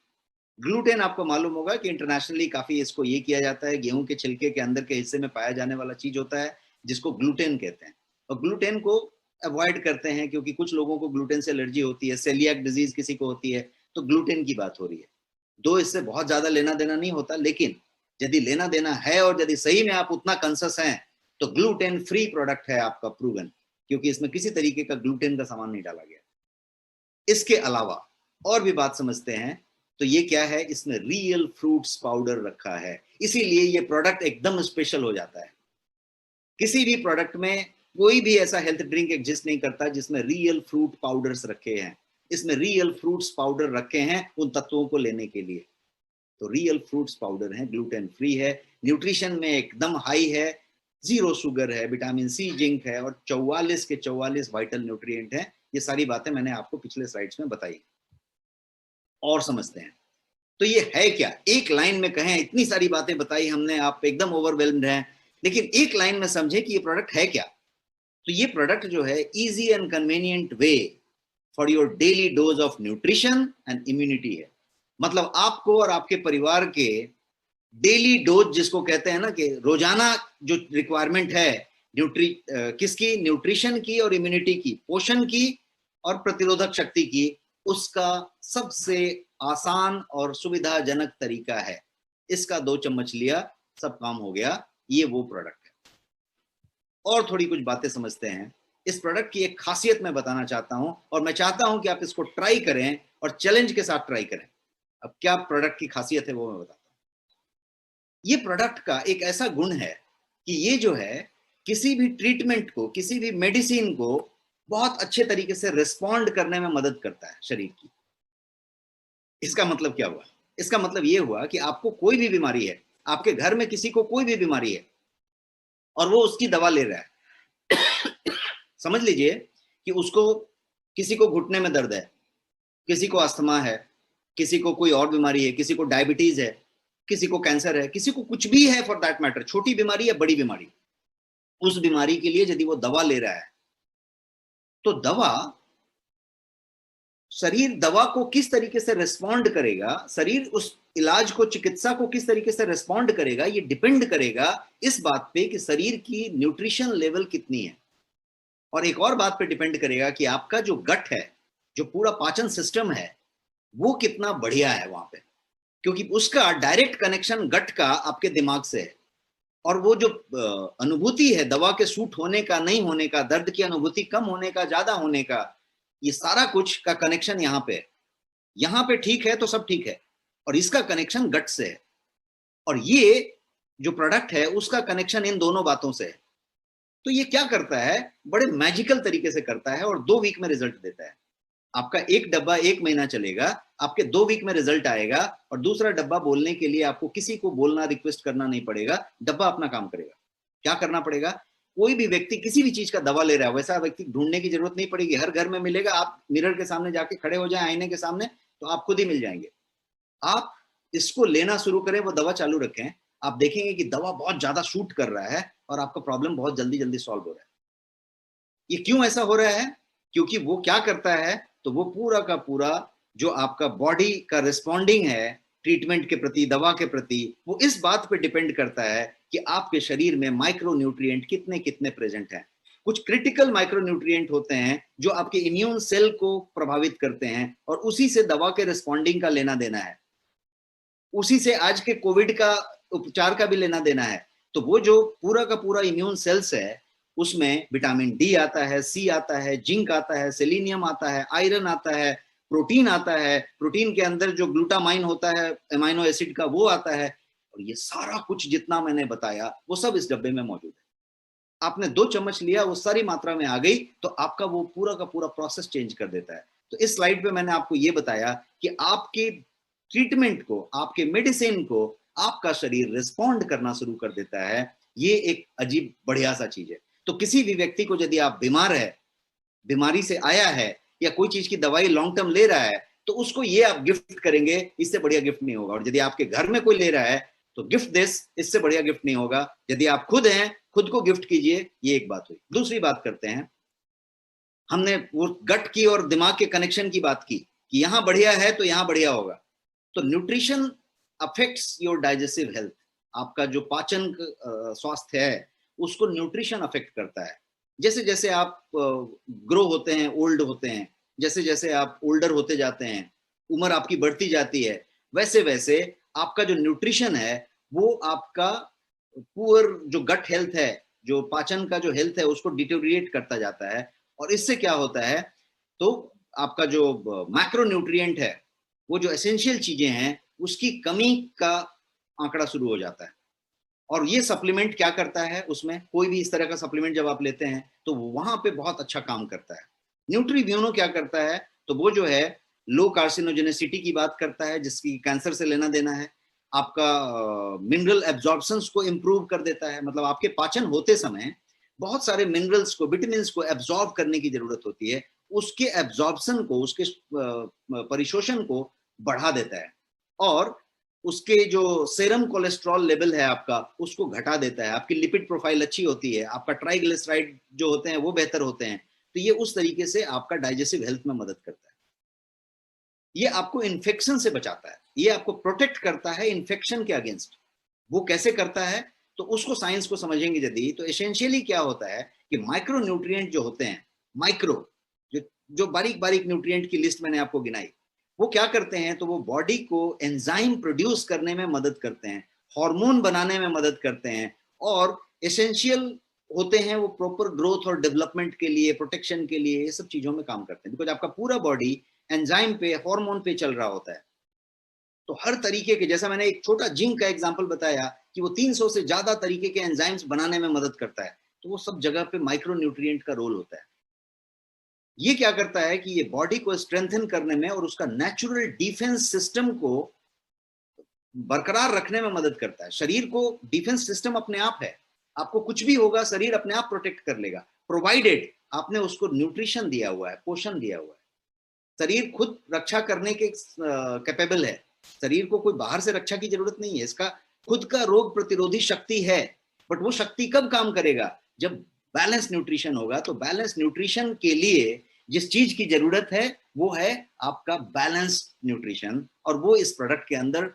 ग्लूटेन आपको मालूम होगा कि इंटरनेशनली काफी इसको ये किया जाता है, गेहूं के छिलके के अंदर के हिस्से में पाया जाने वाला चीज होता है जिसको ग्लूटेन कहते हैं। और ग्लूटेन को अवॉइड करते हैं क्योंकि कुछ लोगों को ग्लूटेन से एलर्जी होती है, सेलियाक डिजीज किसी को होती है, तो ग्लूटेन की बात हो रही है। दो इससे बहुत ज्यादा लेना देना नहीं होता, लेकिन यदि लेना देना है और यदि सही में आप उतना कंसस हैं तो ग्लूटेन फ्री प्रोडक्ट है आपका, प्रूवन, क्योंकि इसमें किसी तरीके का ग्लूटेन का सामान नहीं डाला गया। इसके अलावा और भी बात समझते हैं, तो ये क्या है, इसमें रियल फ्रूट्स पाउडर रखा है, इसीलिए ये प्रोडक्ट एकदम स्पेशल हो जाता है। किसी भी प्रोडक्ट में कोई भी ऐसा हेल्थ ड्रिंक एग्जिस्ट नहीं करता जिसमें रियल फ्रूट पाउडर्स रखे हैं। इसमें रियल फ्रूट्स पाउडर रखे हैं उन तत्वों को लेने के लिए। तो रियल फ्रूट्स पाउडर है, ग्लूटेन फ्री है, न्यूट्रिशन में एकदम हाई है, जीरो शुगर है, विटामिन सी, जिंक है, और 44 के 44 वाइटल न्यूट्रिएंट है। ये सारी बातें मैंने आपको पिछले स्लाइड्स में बताई। और समझते हैं तो ये है क्या, एक लाइन में कहें, इतनी सारी बातें बताई हमने, आप एकदम ओवरवेल्म्ड हैं, लेकिन एक लाइन में समझे कि ये प्रोडक्ट है क्या। तो ये प्रोडक्ट जो है easy and convenient way for your daily dose of nutrition and immunity है। मतलब आपको और आपके परिवार के डेली डोज जिसको कहते हैं ना, कि रोजाना जो रिक्वायरमेंट है किसकी, न्यूट्रिशन की और इम्यूनिटी की, पोषण की और प्रतिरोधक शक्ति की, उसका सबसे आसान और सुविधाजनक तरीका है। इसका 2 चम्मच लिया, सब काम हो गया। ये वो प्रोडक्ट है। और थोड़ी कुछ बातें समझते हैं। इस प्रोडक्ट की एक खासियत मैं बताना चाहता हूं, और मैं चाहता हूं कि आप इसको ट्राई करें और चैलेंज के साथ ट्राई करें। अब क्या प्रोडक्ट की खासियत है वो मैं बताता हूं। ये प्रोडक्ट का एक ऐसा गुण है कि ये जो है किसी भी ट्रीटमेंट को, किसी भी मेडिसिन को बहुत अच्छे तरीके से रिस्पॉन्ड करने में मदद करता है शरीर की। इसका मतलब क्या हुआ? इसका मतलब ये हुआ कि आपको कोई भी बीमारी है, आपके घर में किसी को कोई भी बीमारी है और वो उसकी दवा ले रहा है। समझ लीजिए कि उसको, किसी को घुटने में दर्द है, किसी को अस्थमा है, किसी को कोई और बीमारी है, किसी को डायबिटीज है, किसी को कैंसर है, किसी को कुछ भी है फॉर दैट मैटर, छोटी बीमारी या बड़ी बीमारी। उस बीमारी के लिए यदि वो दवा ले रहा है तो शरीर दवा को किस तरीके से रिस्पॉन्ड करेगा, शरीर उस इलाज को, चिकित्सा को किस तरीके से रिस्पॉन्ड करेगा, ये डिपेंड करेगा इस बात पे कि शरीर की न्यूट्रिशन लेवल कितनी है। और एक और बात पे डिपेंड करेगा कि आपका जो गट है, जो पूरा पाचन सिस्टम है, वो कितना बढ़िया है वहां पे, क्योंकि उसका डायरेक्ट कनेक्शन गट का आपके दिमाग से है। और वो जो अनुभूति है दवा के सूट होने का, नहीं होने का, दर्द की अनुभूति कम होने का, ज्यादा होने का, ये सारा कुछ का कनेक्शन यहाँ पे है। यहाँ पे ठीक है तो सब ठीक है, और इसका कनेक्शन गट से है। और ये जो प्रोडक्ट है उसका कनेक्शन इन दोनों बातों से है। तो ये क्या करता है, बड़े मैजिकल तरीके से करता है और 2 वीक में रिजल्ट देता है। आपका एक डब्बा 1 महीना चलेगा, आपके 2 वीक में रिजल्ट आएगा, और दूसरा डब्बा बोलने के लिए आपको किसी को बोलना, रिक्वेस्ट करना नहीं पड़ेगा, डब्बा अपना काम करेगा। क्या करना पड़ेगा, कोई भी व्यक्ति किसी भी चीज का दवा ले रहा है, वैसा व्यक्ति ढूंढने की जरूरत नहीं पड़ेगी, हर घर में मिलेगा। आप मिरर के सामने जाके खड़े हो जाए, आईने के सामने, तो आप खुद ही मिल जाएंगे। आप इसको लेना शुरू करें, वो दवा चालू रखें, आप देखेंगे कि दवा बहुत ज्यादा शूट कर रहा है और आपका प्रॉब्लम बहुत जल्दी जल्दी सॉल्व हो रहा है। ये क्यों ऐसा हो रहा है? क्योंकि वो क्या करता है, तो वो पूरा का पूरा जो आपका बॉडी का रिस्पॉन्डिंग है ट्रीटमेंट के प्रति, दवा के प्रति, वो इस बात पे डिपेंड करता है कि आपके शरीर में माइक्रो न्यूट्रिएंट कितने कितने प्रेजेंट हैं। कुछ क्रिटिकल माइक्रो न्यूट्रिएंट होते हैं जो आपके इम्यून सेल को प्रभावित करते हैं, और उसी से दवा के रिस्पॉन्डिंग का लेना देना है, उसी से आज के कोविड का उपचार का भी लेना देना है। तो वो जो पूरा का पूरा इम्यून सेल्स है, उसमें विटामिन डी आता है, सी आता है, जिंक आता है, सेलेनियम आता है, आयरन आता है, प्रोटीन आता है, प्रोटीन के अंदर जो ग्लूटामाइन होता है एमाइनो एसिड का, वो आता है। और ये सारा कुछ जितना मैंने बताया वो सब इस डब्बे में मौजूद है। आपने 2 चम्मच लिया, वो सारी मात्रा में आ गई, तो आपका वो पूरा का पूरा प्रोसेस चेंज कर देता है। तो इस स्लाइड पे मैंने आपको ये बताया कि आपके ट्रीटमेंट को, आपके मेडिसिन को आपका शरीर रिस्पॉन्ड करना शुरू कर देता है। ये एक अजीब बढ़िया सा चीज है। तो किसी भी व्यक्ति को यदि आप बीमार है, बीमारी से आया है, या कोई चीज की दवाई लॉन्ग टर्म ले रहा है, तो उसको ये आप गिफ्ट करेंगे, इससे बढ़िया गिफ्ट नहीं होगा। और यदि आपके घर में कोई ले रहा है तो गिफ्ट दिस, इससे बढ़िया गिफ्ट नहीं होगा। यदि आप खुद हैं, खुद को गिफ्ट कीजिए। ये एक बात हुई। दूसरी बात करते हैं, हमने वो गट की और दिमाग के कनेक्शन की बात की कि यहां बढ़िया है तो यहां बढ़िया होगा। तो nutrition affects your digestive health. आपका जो पाचन स्वास्थ्य है उसको न्यूट्रिशन अफेक्ट करता है। जैसे जैसे आप ग्रो होते हैं, ओल्ड होते हैं, जैसे जैसे आप ओल्डर होते जाते हैं, उम्र आपकी बढ़ती जाती है, वैसे वैसे आपका जो न्यूट्रिशन है वो आपका पुअर जो गट हेल्थ है, जो पाचन का जो हेल्थ है, उसको डिटेरिएट करता जाता है। और इससे क्या होता है, तो आपका जो मैक्रो न्यूट्रिएंट है, वो जो एसेंशियल चीजें हैं, उसकी कमी का आंकड़ा शुरू हो जाता है। और ये सप्लीमेंट क्या करता है, उसमें कोई भी इस तरह का सप्लीमेंट जब आप लेते हैं तो वहां पे बहुत अच्छा काम करता है। न्यूट्रीब्यूनो क्या करता है, तो वो जो है लो कार्सिनोजेनेसिटी की बात करता है, जिसकी कैंसर से लेना देना है। आपका मिनरल एब्जॉर्प्शंस को इंप्रूव कर देता है। मतलब आपके पाचन होते समय बहुत सारे मिनरल्स को, विटामिन्स को एब्जॉर्ब करने की जरूरत होती है, उसके एब्जॉर्प्शन को, उसके परिशोषण को बढ़ा देता है। और उसके जो सेरम कोलेस्ट्रॉल लेवल है आपका उसको घटा देता है, आपकी लिपिड प्रोफाइल अच्छी होती है, आपका ट्राइग्लिसराइड जो होते हैं वो बेहतर होते हैं। तो ये उस तरीके से आपका डाइजेस्टिव हेल्थ में मदद करता है। ये आपको इन्फेक्शन से बचाता है, ये आपको प्रोटेक्ट करता है इन्फेक्शन के अगेंस्ट। वो कैसे करता है तो उसको साइंस को समझेंगे यदि, तो एसेंशियली क्या होता है कि माइक्रो न्यूट्रिएंट जो होते हैं, माइक्रो जो बारीक बारीक न्यूट्रिएंट की लिस्ट मैंने आपको गिनाई, वो क्या करते हैं तो वो बॉडी को एंजाइम प्रोड्यूस करने में मदद करते हैं, हार्मोन बनाने में मदद करते हैं, और एसेंशियल होते हैं वो प्रॉपर ग्रोथ और डेवलपमेंट के लिए, प्रोटेक्शन के लिए, ये सब चीजों में काम करते हैं। बिकॉज आपका पूरा बॉडी एंजाइम पे, हार्मोन पे चल रहा होता है। तो हर तरीके के, जैसा मैंने एक छोटा जिंक का एग्जांपल बताया कि वो 300 से ज्यादा तरीके के एंजाइम्स बनाने में मदद करता है, तो वो सब जगह पे माइक्रो न्यूट्रिएंट का रोल होता है। ये क्या करता है कि ये बॉडी को स्ट्रेंथन करने में और उसका नेचुरल डिफेंस सिस्टम को बरकरार रखने में मदद करता है। शरीर को डिफेंस सिस्टम अपने आप है, आपको कुछ भी होगा शरीर अपने आप प्रोटेक्ट कर लेगा, प्रोवाइडेड आपने उसको न्यूट्रिशन दिया हुआ है, पोषण दिया हुआ है। शरीर खुद रक्षा करने के कैपेबल है, शरीर को कोई बाहर से रक्षा की जरूरत नहीं है, इसका खुद का रोग प्रतिरोधी शक्ति है। बट वो शक्ति कब काम करेगा? जब बैलेंस न्यूट्रिशन होगा। तो बैलेंस न्यूट्रिशन के लिए जिस चीज की जरूरत है वो है आपका बैलेंस न्यूट्रिशन, और वो इस प्रोडक्ट के अंदर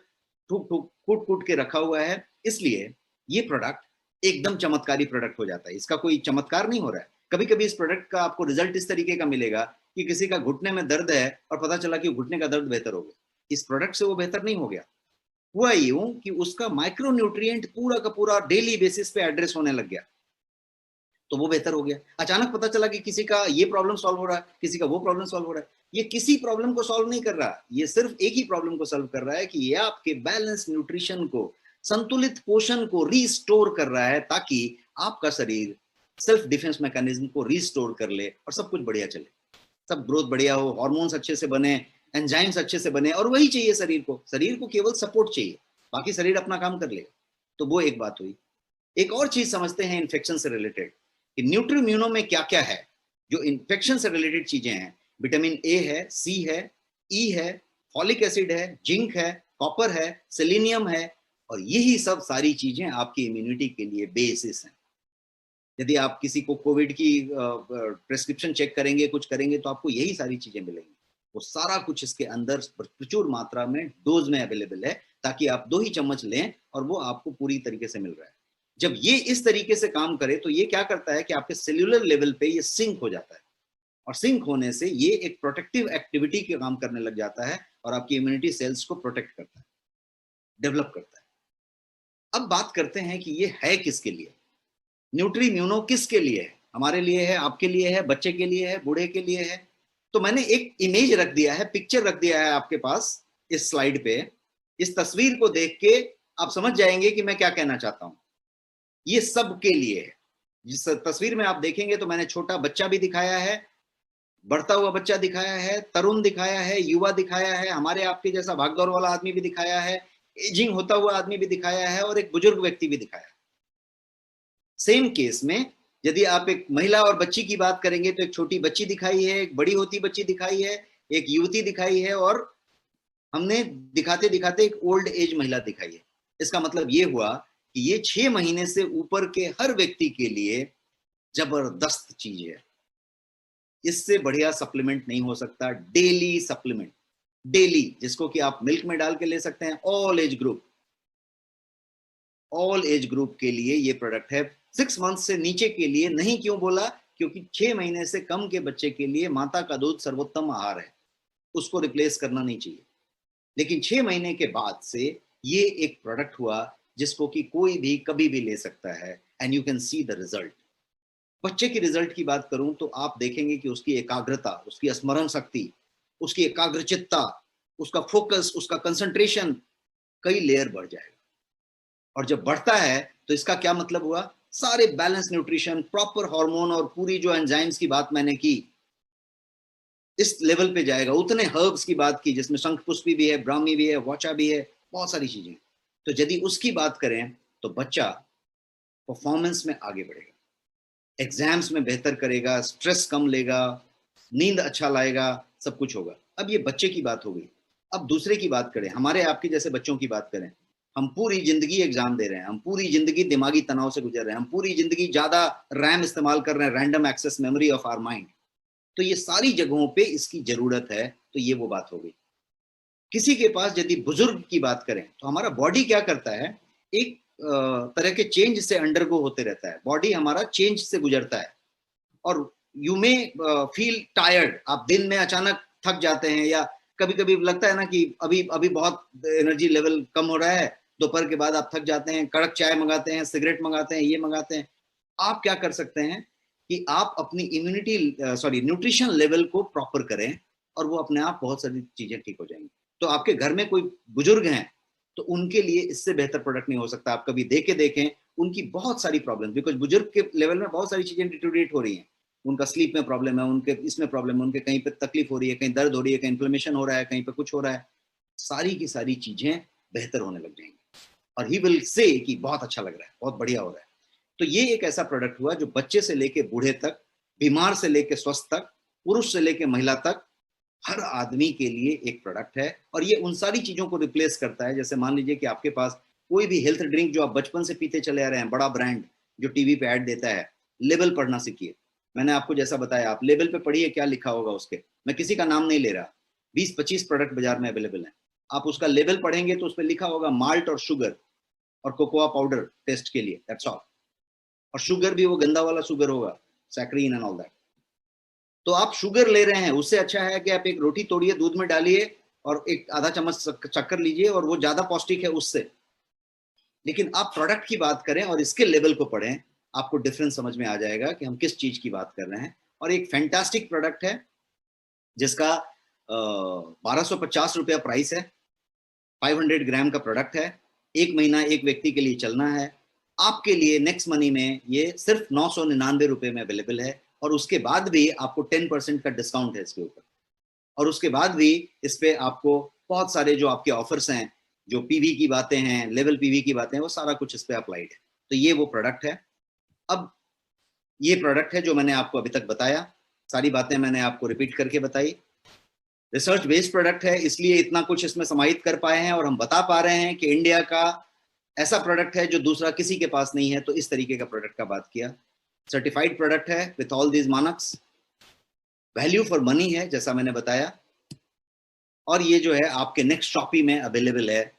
ठूक ठूक कूट कूट के रखा हुआ है। इसलिए ये प्रोडक्ट एकदम चमत्कारी प्रोडक्ट हो जाता है, इसका कोई चमत्कार नहीं हो रहा है। कभी कभी इस प्रोडक्ट का आपको रिजल्ट इस तरीके का मिलेगा कि किसी का घुटने में दर्द है और पता चला कि घुटने का दर्द बेहतर हो गया, इस प्रोडक्ट से वो बेहतर नहीं हो गया। हुआ यूं कि उसका माइक्रो न्यूट्रिएंट पूरा का पूरा डेली बेसिस पे एड्रेस होने लग गया, तो वो बेहतर हो गया। अचानक पता चला कि किसी का ये प्रॉब्लम सॉल्व हो रहा है, किसी का वो प्रॉब्लम सॉल्व हो रहा है। ये किसी प्रॉब्लम को सॉल्व नहीं कर रहा, ये सिर्फ एक ही प्रॉब्लम को सॉल्व कर रहा है कि ये आपके बैलेंस न्यूट्रिशन को, संतुलित पोषण को रीस्टोर कर रहा है, ताकि आपका शरीर सेल्फ डिफेंस मैकेनिज्म को रीस्टोर कर ले और सब कुछ बढ़िया चले, सब ग्रोथ बढ़िया हो, हार्मोन्स अच्छे से बने, एंजाइम्स अच्छे से बने। और वही चाहिए शरीर को केवल सपोर्ट चाहिए, बाकी शरीर अपना काम कर लेगा। तो वो एक बात हुई। एक और चीज समझते हैं इन्फेक्शन से रिलेटेड कि न्यूट्रीम्यूनो में क्या क्या है जो इन्फेक्शन से रिलेटेड चीजें हैं। विटामिन ए है, सी है, ई है, फॉलिक एसिड है, जिंक है, कॉपर है, सेलेनियम है, और यही सब सारी चीजें आपकी इम्यूनिटी के लिए बेसिस हैं। यदि आप किसी को कोविड की प्रेस्क्रिप्शन चेक करेंगे, कुछ करेंगे, तो आपको यही सारी चीजें मिलेंगी। वो सारा कुछ इसके अंदर प्रचुर मात्रा में डोज में अवेलेबल है, ताकि आप 2 ही चम्मच लें और वो आपको पूरी तरीके से मिल रहा है। जब ये इस तरीके से काम करे तो ये क्या करता है कि आपके सेल्यूलर लेवल पे ये सिंक हो जाता है, और सिंक होने से ये एक प्रोटेक्टिव एक्टिविटी के काम करने लग जाता है और आपकी इम्यूनिटी सेल्स को प्रोटेक्ट करता है, डेवलप करता है। अब बात करते हैं कि ये है किसके लिए, न्यूट्रीम्यूनो किसके लिए है? हमारे लिए है, आपके लिए है, बच्चे के लिए है, बूढ़े के लिए है। तो मैंने एक इमेज रख दिया है, पिक्चर रख दिया है आपके पास इस स्लाइड पे। इस तस्वीर को देख के आप समझ जाएंगे कि मैं क्या कहना चाहता हूं। ये सबके लिए है। जिस तस्वीर में आप देखेंगे तो मैंने छोटा बच्चा भी दिखाया है, बढ़ता हुआ बच्चा दिखाया है, तरुण दिखाया है, युवा दिखाया है, हमारे आपके जैसा भागदौड़ वाला आदमी भी दिखाया है, एजिंग होता हुआ आदमी भी दिखाया है, और एक बुजुर्ग व्यक्ति भी दिखाया है। सेम केस में यदि आप एक महिला और बच्ची की बात करेंगे तो एक छोटी बच्ची दिखाई है, एक बड़ी होती बच्ची दिखाई है, एक युवती दिखाई है, और हमने दिखाते दिखाते एक ओल्ड एज महिला दिखाई है। इसका मतलब ये हुआ कि ये 6 महीने से ऊपर के हर व्यक्ति के लिए जबरदस्त चीज है। इससे बढ़िया सप्लीमेंट नहीं हो सकता। डेली सप्लीमेंट, डेली, जिसको कि आप मिल्क में डाल के ले सकते हैं। ऑल एज ग्रुप के लिए ये प्रोडक्ट है। 6 मंथ से नीचे के लिए नहीं। क्यों बोला? क्योंकि 6 महीने से कम के बच्चे के लिए माता का दूध सर्वोत्तम आहार है, उसको रिप्लेस करना नहीं चाहिए। लेकिन 6 महीने के बाद से ये एक प्रोडक्ट हुआ जिसको कि कोई भी कभी भी ले सकता है, and you can see the result. बच्चे की रिजल्ट की बात करूं तो आप देखेंगे कि उसकी एकाग्रता, उसकी स्मरण शक्ति, उसकी एकाग्रचित्ता, उसका फोकस, उसका कंसंट्रेशन कई लेयर बढ़ जाएगा। और जब बढ़ता है तो इसका क्या मतलब हुआ? सारे बैलेंस न्यूट्रिशन, प्रॉपर हार्मोन और पूरी जो एंजाइम्स की बात मैंने की, इस लेवल पे जाएगा। उतने हर्ब्स की बात की जिसमें शंखपुष्पी भी है, ब्राह्मी भी है, वाचा भी है, बहुत सारी चीजें। तो यदि उसकी बात करें तो बच्चा परफॉर्मेंस में आगे बढ़ेगा, एग्जाम्स में बेहतर करेगा, स्ट्रेस कम लेगा, नींद अच्छा लाएगा, सब कुछ होगा। अब ये बच्चे की बात हो गई। अब दूसरे की बात करें, हमारे आपके जैसे बच्चों की बात करें, हम पूरी जिंदगी एग्जाम दे रहे हैं, हम पूरी जिंदगी दिमागी तनाव से गुजर रहे हैं, हम पूरी जिंदगी ज्यादा रैम इस्तेमाल कर रहे हैं, random access memory of our mind. तो ये सारी जगहों पे इसकी जरूरत है। तो ये वो बात हो गई। किसी के पास यदि बुजुर्ग की बात करें तो हमारा बॉडी क्या करता है, एक तरह के चेंज से अंडरगो होते रहता है, बॉडी हमारा चेंज से गुजरता है। और यू मे फील टायर्ड, आप दिन में अचानक थक जाते हैं, या कभी कभी लगता है ना कि अभी अभी बहुत एनर्जी लेवल कम हो रहा है, दोपहर के बाद आप थक जाते हैं, कड़क चाय मंगाते हैं, सिगरेट मंगाते हैं, ये मंगाते हैं। आप क्या कर सकते हैं कि आप अपनी इम्यूनिटी न्यूट्रिशन लेवल को प्रॉपर करें, और वो अपने आप बहुत सारी चीजें ठीक हो जाएंगी। तो आपके घर में कोई बुजुर्ग हैं तो उनके लिए इससे बेहतर प्रोडक्ट नहीं हो सकता। आप कभी देखें उनकी बहुत सारी प्रॉब्लम, बिकॉज बुजुर्ग के लेवल में बहुत सारी चीजें डिटोरेट हो रही हैं। उनका स्लीप में प्रॉब्लम है, उनके इसमें प्रॉब्लम है, उनके कहीं पे तकलीफ हो रही है, कहीं दर्द हो रही है, कहीं इन्फ्लेमेशन हो रहा है, कहीं पे कुछ हो रहा है। सारी की सारी चीजें बेहतर होने लग जाएंगी, और ही विल से कि बहुत अच्छा लग रहा है, बहुत बढ़िया हो रहा है। तो ये एक ऐसा प्रोडक्ट हुआ जो बच्चे से लेके बूढ़े तक, बीमार से लेके स्वस्थ तक, पुरुष से लेके महिला तक, हर आदमी के लिए एक प्रोडक्ट है। और ये उन सारी चीजों को रिप्लेस करता है। जैसे मान लीजिए कि आपके पास कोई भी हेल्थ ड्रिंक जो आप बचपन से पीते चले आ रहे हैं, बड़ा ब्रांड जो टीवी पे ऐड देता है, लेबल पढ़ना सीखिए। मैंने आपको जैसा बताया, आप लेबल पे पढ़िए क्या लिखा होगा उसके। मैं किसी का नाम नहीं ले रहा, 20-25 प्रोडक्ट बाजार में अवेलेबल है। आप उसका लेबल पढ़ेंगे तो उस पर लिखा होगा माल्ट और शुगर और कोकोआ पाउडर टेस्ट के लिए, दैट्स ऑल। और शुगर भी वो गंदा वाला शुगर होगा, सैक्रीन एंड ऑल दैट। तो आप शुगर ले रहे हैं, उससे अच्छा है कि आप एक रोटी तोड़िए, दूध में डालिए और एक आधा चम्मच शक्कर लीजिए, और वो ज्यादा पौष्टिक है उससे। लेकिन आप प्रोडक्ट की बात करें और इसके लेवल को पढ़ें, आपको डिफरेंस समझ में आ जाएगा कि हम किस चीज की बात कर रहे हैं। और एक फैंटास्टिक प्रोडक्ट है जिसका 1250 रुपया प्राइस है, 500 ग्राम का प्रोडक्ट है, एक महीना एक व्यक्ति के लिए चलना है। आपके लिए नेक्स्ट मनी में ये सिर्फ 999 रुपए में अवेलेबल है, और उसके बाद भी आपको 10% का डिस्काउंट है इसके ऊपर। और उसके बाद भी इस पे आपको बहुत सारे जो आपके ऑफर्स हैं, जो पीवी की बातें हैं, लेवल पीवी की बातें हैं, वो सारा कुछ इस पे अप्लाइड है। तो ये वो प्रोडक्ट है। अब ये प्रोडक्ट है जो मैंने आपको अभी तक बताया, सारी बातें मैंने आपको रिपीट करके बताई। रिसर्च बेस्ड प्रोडक्ट है, इसलिए इतना कुछ इसमें समाहित कर पाए हैं, और हम बता पा रहे हैं कि इंडिया का ऐसा प्रोडक्ट है जो दूसरा किसी के पास नहीं है। तो इस तरीके का प्रोडक्ट का बात किया। सर्टिफाइड प्रोडक्ट है विथ ऑल दीज मानक्स, वैल्यू फॉर मनी है जैसा मैंने बताया। और ये जो है आपके नेक्स्ट शॉपी में अवेलेबल है,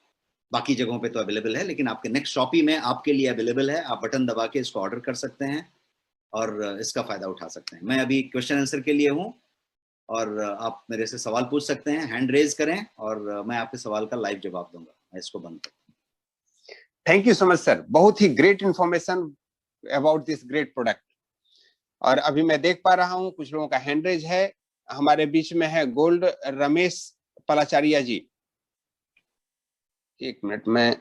बाकी जगहों पे तो अवेलेबल है, लेकिन आपके नेक्स्ट शॉपी में आपके लिए अवेलेबल है। आप बटन दबा के इसको ऑर्डर कर सकते हैं और इसका फायदा उठा सकते हैं। मैं अभी क्वेश्चन आंसर के लिए हूँ, और आप मेरे से सवाल पूछ सकते हैं, हैंड रेज करें और मैं आपके सवाल का लाइव जवाब दूंगा। मैं इसको बंद करूँ। Thank you so much sir, बहुत ही great information about this great product. और अभी मैं देख पा रहा हूँ कुछ लोगों का हैंड रेज है। हमारे बीच में है गोल्ड रमेश पलाचारिया जी। एक मिनट में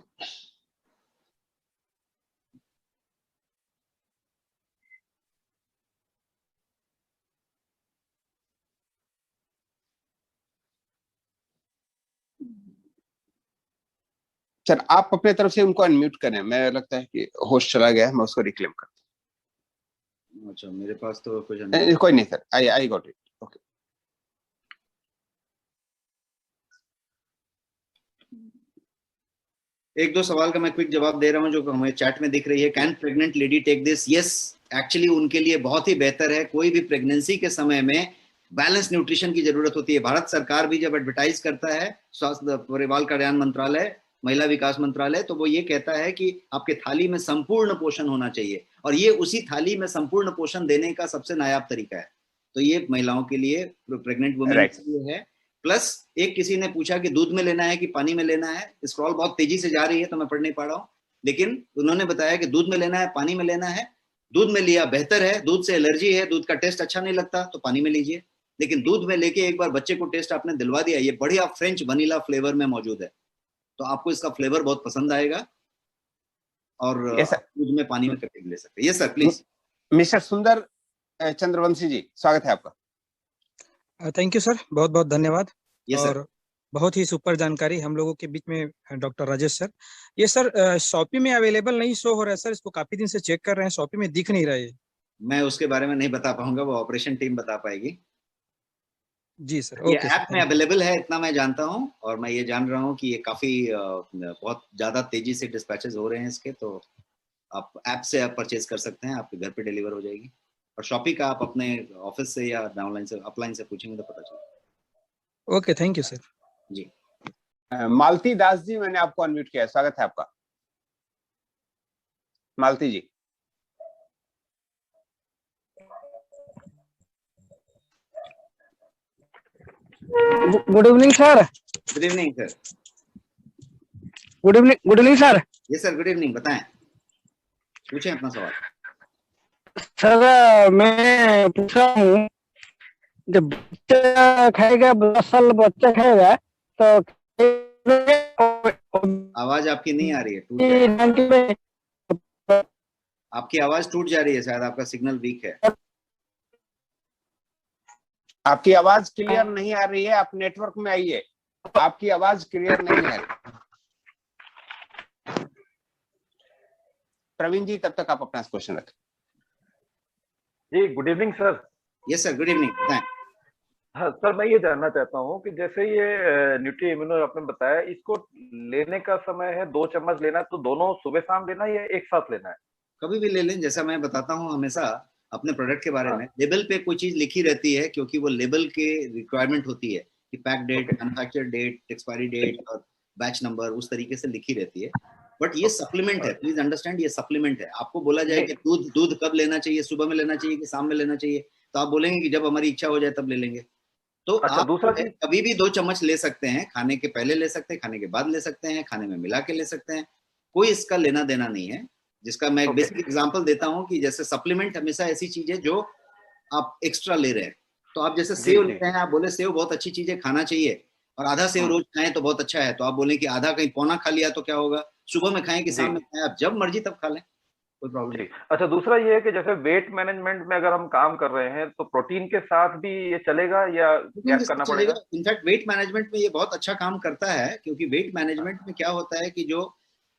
सर आप अपने तरफ से उनको अनम्यूट करें। मैं लगता है कि होस्ट चला गया है, मैं उसको रिक्लेम करता हूँ। अच्छा, मेरे पास तो कुछ हूँ। कोई नहीं sir, I got it. Okay, एक दो सवाल का मैं क्विक जवाब दे रहा हूं जो हमें चैट में दिख रही है। Can pregnant lady take this? Yes, actually उनके लिए बहुत ही बेहतर है। कोई भी प्रेगनेंसी के समय में बैलेंस न्यूट्रिशन की जरूरत होती है। भारत सरकार भी जब एडवर्टाइज करता है, स्वास्थ्य परिवार कल्याण मंत्रालय, महिला विकास मंत्रालय, तो वो ये कहता है कि आपके थाली में संपूर्ण पोषण होना चाहिए, और ये उसी थाली में संपूर्ण पोषण देने का सबसे नायाब तरीका है। तो ये महिलाओं के लिए, प्रेग्नेंट वुमेन के लिए है। प्लस एक किसी ने पूछा कि दूध में लेना है कि पानी में लेना है। स्क्रॉल बहुत तेजी से जा रही है तो मैं पढ़ नहीं पा रहा हूँ, लेकिन उन्होंने बताया कि दूध में लेना है, पानी में लेना है। दूध में लिया बेहतर है, दूध से एलर्जी है, दूध का टेस्ट अच्छा नहीं लगता तो पानी में लीजिए। लेकिन दूध में लेके एक बार बच्चे को टेस्ट आपने दिलवा दिया, ये बढ़िया फ्रेंच वनीला फ्लेवर में मौजूद है, तो आपको इसका फ्लेवर बहुत पसंद आएगा, और दूध में पानी में करके ले सकते हैं। ये सर प्लीज। मिस्टर सुंदर चंद्रवंशी जी, स्वागत है आपका। थैंक यू सर, बहुत बहुत धन्यवाद। yes, और बहुत ही सुपर जानकारी हम लोगों के बीच में डॉक्टर राजेश सर। ये सर शॉपी में अवेलेबल नहीं शो हो रहा है सर, इसको काफी दिन से चेक कर रहे हैं, शॉपी में दिख नहीं रहा है। मैं उसके बारे में नहीं बता पाऊंगा, वो ऑपरेशन टीम बता पाएगी। जी सर, ये ओके ऐप में अवेलेबल है, इतना मैं जानता हूँ, और मैं ये जान रहा हूँ कि ये काफी बहुत ज्यादा तेजी से डिस्पैचेस हो रहे हैं इसके, तो आप ऐप से आप परचेज कर सकते हैं, आपके घर पे डिलीवर हो जाएगी। और शॉपी का आप अपने ऑफिस से या डाउनलाइन से अपलाइन से पूछेंगे तो पता चलेगा। Okay, thank you sir. जी मालती दास जी, मैंने आपको अनम्यूट किया है, स्वागत है आपका। Malti ji. Good evening sir. Good evening sir. Good evening sir. ये सर, गुड इवनिंग, बताएं, पूछें अपना सवाल। सर मैं पूछ रहा हूँ, जब बच्चा खाएगा, 10 साल बच्चा खाएगा तो आवाज आपकी नहीं आ रही है, टूट जा रही है। आपकी आवाज टूट जा रही है, शायद आपका सिग्नल वीक है। आपकी आवाज क्लियर नहीं आ रही है, आप नेटवर्क में आइए, आपकी आवाज क्लियर नहीं है। प्रवीण जी, तब तक आप अपना क्वेश्चन रखें। जी good evening sir. Yes sir, good evening, बताएं। हाँ सर, मैं ये जानना चाहता हूँ कि जैसे ये न्यूट्री इम्यूनो आपने बताया, इसको लेने का समय है 2 चम्मच लेना है, तो दोनों सुबह शाम लेना है या एक साथ लेना है? कभी भी ले लें, जैसा मैं बताता हूँ हमेशा अपने प्रोडक्ट के बारे हाँ। में, लेबल पे कोई चीज लिखी रहती है क्योंकि वो लेबल के रिक्वायरमेंट होती है कि pack date, manufacture date, expiry date और बैच नंबर उस तरीके से लिखी रहती है। बट ये सप्लीमेंट है, प्लीज अंडरस्टैंड, ये सप्लीमेंट है। आपको बोला जाए कि दूध कब लेना चाहिए, सुबह में लेना चाहिए कि शाम में लेना चाहिए, तो आप बोलेंगे कि जब हमारी इच्छा हो जाए तब ले लेंगे। तो अच्छा, आप दूसरा चीज, कभी भी 2 चम्मच ले सकते हैं, खाने के पहले ले सकते हैं, खाने के बाद ले सकते हैं, खाने में मिला के ले सकते हैं, कोई इसका लेना देना नहीं है। जिसका मैं एक बेसिक एग्जांपल देता हूं कि जैसे सप्लीमेंट हमेशा ऐसी चीज है जो आप एक्स्ट्रा ले रहे हैं। तो आप जैसे सेव लेते हैं, आप बोले सेव बहुत अच्छी चीज है, खाना चाहिए, और आधा सेव रोज खाएं तो बहुत अच्छा है, तो आप बोले कि आधा कहीं पौना खा लिया तो क्या होगा, सुबह में खाएं कि शाम में खाएं, आप जब मर्जी तब खा लें, कोई प्रॉब्लम नहीं। अच्छा, दूसरा ये है कि जैसे वेट मैनेजमेंट में अगर हम काम कर रहे हैं तो प्रोटीन के साथ भी ये चलेगा या गैप करना पड़ेगा? इनफैक्ट वेट मैनेजमेंट में ये बहुत अच्छा काम करता है, क्योंकि वेट मैनेजमेंट में क्या होता है कि जो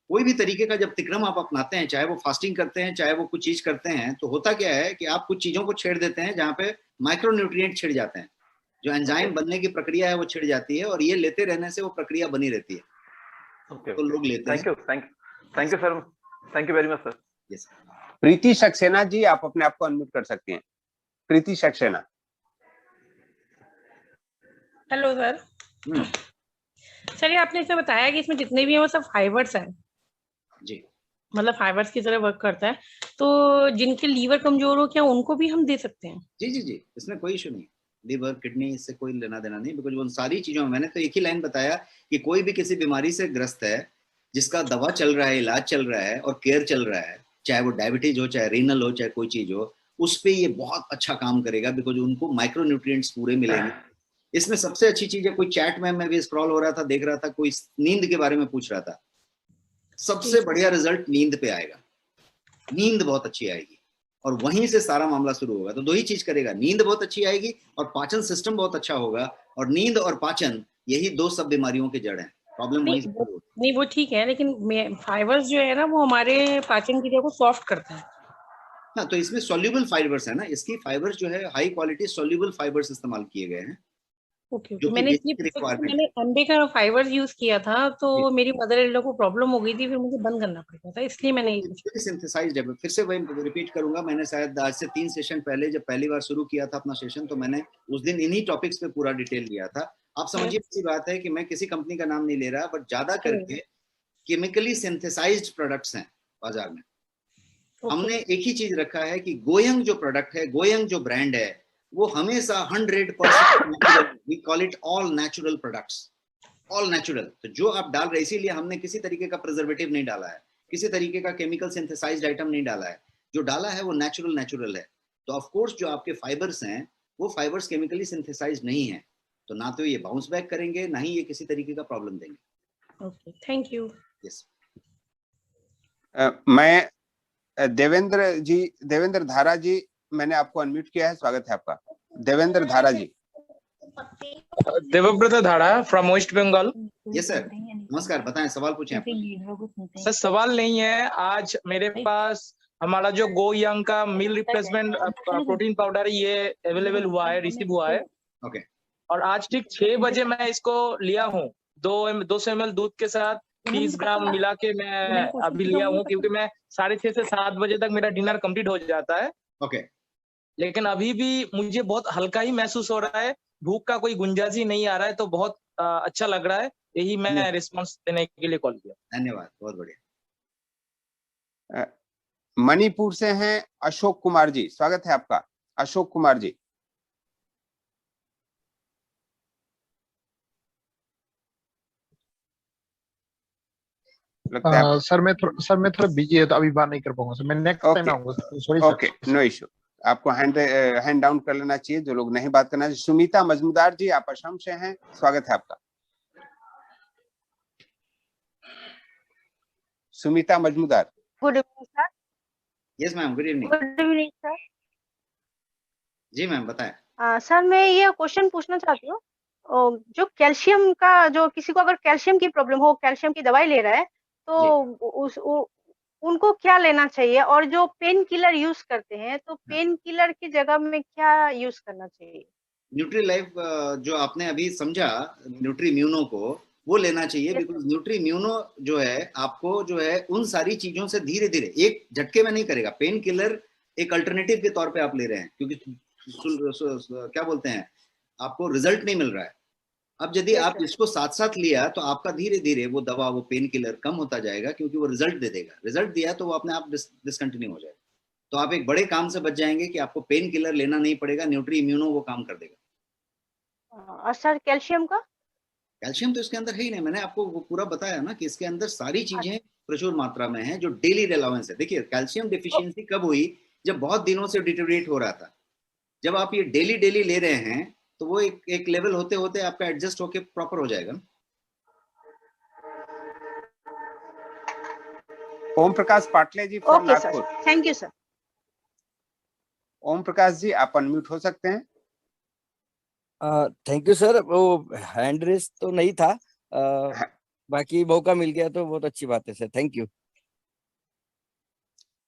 कोई भी तरीके का जब तिक्रम आप अपनाते हैं, चाहे वो फास्टिंग करते हैं, चाहे वो कुछ चीज करते हैं, तो होता क्या है कि आप कुछ चीजों को छेड़ देते हैं जहाँ पे माइक्रो न्यूट्रिएंट छिड़ जाते हैं, जो एंजाइम बनने की प्रक्रिया है वो छिड़ जाती है, और ये लेते रहने से वो प्रक्रिया बनी रहती है। तो लोग लेते हैं। Thank you sir, thank you very much sir. Yes. Preeti Saxena ji, आप अपने आप को अनम्यूट कर सकते हैं। प्रीति सक्सेना। Hello sir. चलिए, आपने इसे बताया कि इसमें जितने भी हैं वो सब फाइबर्स हैं जी, मतलब फाइबर्स की तरह वर्क करता है, तो जिनके लीवर कमजोर हो क्या उनको भी हम दे सकते हैं? जी जी जी, इसमें कोई इशू नहीं, लीवर किडनी इससे कोई लेना देना नहीं, बिकॉज उन सारी चीजों में मैंने तो एक ही लाइन बताया कि कोई भी किसी बीमारी से ग्रस्त है, जिसका दवा चल रहा है, इलाज चल रहा है और केयर चल रहा है, चाहे वो डायबिटीज हो, चाहे रीनल हो, चाहे कोई चीज हो, उस पर ये बहुत अच्छा काम करेगा, बिकॉज उनको माइक्रो न्यूट्रिएंट्स पूरे मिलेंगे। इसमें सबसे अच्छी चीज है, कोई चैट में मैं भी स्क्रॉल हो रहा था, देख रहा था, कोई नींद के बारे में पूछ रहा था, सबसे बढ़िया रिजल्ट नींद पे आएगा, नींद बहुत अच्छी आएगी, और वहीं से सारा मामला शुरू होगा। तो 2 ही चीज करेगा, नींद बहुत अच्छी आएगी और पाचन सिस्टम बहुत अच्छा होगा, और नींद और पाचन यही 2 सब बीमारियों के जड़ हैं। प्रॉब्लम वहीं से शुरू होती है। नहीं वो ठीक है, लेकिन फाइबर्स जो है ना वो हमारे पाचन क्रिया को सॉफ्ट करता है। हाँ, तो इसमें सोल्यूबल फाइबर्स है ना, इसकी फाइबर्स जो है हाई क्वालिटी सोल्यूबल फाइबर्स इस्तेमाल किए गए हैं। ओके, जो मैंने रिक्वायरमेंट मैंने अंडे का फाइबर्स यूज किया था, तो मेरी मदर इन लॉ को प्रॉब्लम हो गई थी, फिर मुझे बंद करना पड़ा था, इसलिए मैंने सिंथेसाइज्ड है। फिर से वही रिपीट करूंगा, मैंने शायद आज से 3 सेशन पहले जब पहली बार शुरू किया था अपना सेशन, तो मैंने उस दिन इन्हीं टॉपिक्स पे पूरा डिटेल दिया था। आप समझिए ऐसी बात है कि मैं किसी कंपनी का नाम नहीं ले रहा, बट ज्यादा करके केमिकली सिंथेसाइज्ड प्रोडक्ट्स हैं बाजार में। हमने एक ही चीज रखा है कि गोयंग जो प्रोडक्ट है, गोयंग जो ब्रांड है, वो हमेशा 100% we call it all natural products, all natural. तो जो आप डाल रहे, इसीलिए हमने किसी तरीके का प्रिजर्वेटिव नहीं डाला है, किसी तरीके का केमिकल सिंथेसाइज्ड आइटम नहीं डाला है, जो डाला है वो नेचुरल है। तो ऑफ कोर्स जो आपके फाइबर्स हैं वो फाइबर्स केमिकली सिंथेसाइज्ड नहीं है, तो ना तो ये बाउंस बैक करेंगे, ना ही ये किसी तरीके का प्रॉब्लम देंगे। Okay, thank you. यस। मैं देवेंद्र धारा जी, मैंने आपको अनम्यूट किया है, स्वागत है आपका। देवेंद्र धारा ji. Devavrat Dhara from West Bengal. Yes sir, नमस्कार, बताएं, सवाल पूछें आप। सर सवाल नहीं है, आज मेरे पास हमारा जो गो यंग का मील रिप्लेसमेंट प्रोटीन पाउडर ये अवेलेबल हुआ है, रिसीव हुआ है। ओके। और आज ठीक 6 बजे मैं इसको लिया हूँ। 200 ml दूध के साथ 30 ग्राम मिला के मैं अभी लिया हूँ, क्योंकि मैं 6:30 से 7 बजे तक मेरा डिनर कंप्लीट हो जाता है। ओके। लेकिन अभी भी मुझे बहुत हल्का ही महसूस हो रहा है, भूख का कोई गुंजाइश ही नहीं आ रहा है, तो बहुत अच्छा लग रहा है। यही मैं रिस्पांस देने के लिए कॉल किया। धन्यवाद, बहुत बढ़िया। मणिपुर से हैं अशोक कुमार जी, स्वागत है आपका। अशोक कुमार जी। लगता है सर मैं थोड़ा बिजी है, तो अभी बात नहीं कर पाऊंगा सर। मैं नेक्स्ट टाइम आऊंगा sir. Sorry sir. Okay, no issue. आपको हैंड डाउन कर लेना चाहिए जो लोग नहीं बात करना चाहिए। सुमिता मजमूदार जी, आप असम से हैं, स्वागत है आपका। Sumita Majumdar. Good evening sir. Yes ma'am, good evening. Good evening sir. जी मैम, बताएं। सर मैं ये क्वेश्चन पूछना चाहती हूँ, जो कैल्शियम का, जो किसी को अगर कैल्शियम की प्रॉब्लम हो, कैल्शियम की दवाई ले रहा है, तो उनको क्या लेना चाहिए? और जो पेन किलर यूज करते हैं, तो पेन किलर की जगह में क्या यूज करना चाहिए? न्यूट्री लाइफ जो आपने अभी समझा, न्यूट्रीम्यूनो को, वो लेना चाहिए। बिकॉज न्यूट्रीम्यूनो जो है आपको जो है उन सारी चीजों से धीरे धीरे एक झटके में नहीं करेगा। पेन किलर एक अल्टरनेटिव के तौर पे आप ले रहे हैं, क्योंकि क्या बोलते हैं, आपको रिजल्ट नहीं मिल रहा है। अब यदि आप इसको साथ साथ लिया तो आपका धीरे धीरे वो दवा, वो पेन किलर कम होता जाएगा, क्योंकि वो रिजल्ट दे देगा। रिजल्ट दिया तो वो अपने आप डिसकंटिन्यू हो जाएगा। तो आप एक बड़े काम से बच जाएंगे कि आपको पेन किलर लेना नहीं पड़ेगा। न्यूट्रीम्यूनो वो काम कर देगा। और सर कैल्शियम का? कैल्शियम तो इसके अंदर है ही नहीं। मैंने आपको वो पूरा बताया ना कि इसके अंदर सारी चीजें प्रचुर मात्रा में हैं जो डेली अलाउंस है। देखिए, कैल्शियम डिफिशियंसी कब हुई? जब बहुत दिनों से डिटेरियोरेट हो रहा था। जब आप ये डेली ले रहे हैं तो वो एक लेवल होते होते आपका एडजस्ट होके प्रॉपर हो जाएगा। Om Prakash Patle ji from Nagpur. Thank you sir. Om Prakash ji, आप अनम्यूट हो सकते हैं। Thank you sir. वो हैंड रेस तो नहीं था, बाकी मौका मिल गया तो बहुत अच्छी बात है सर। Thank you.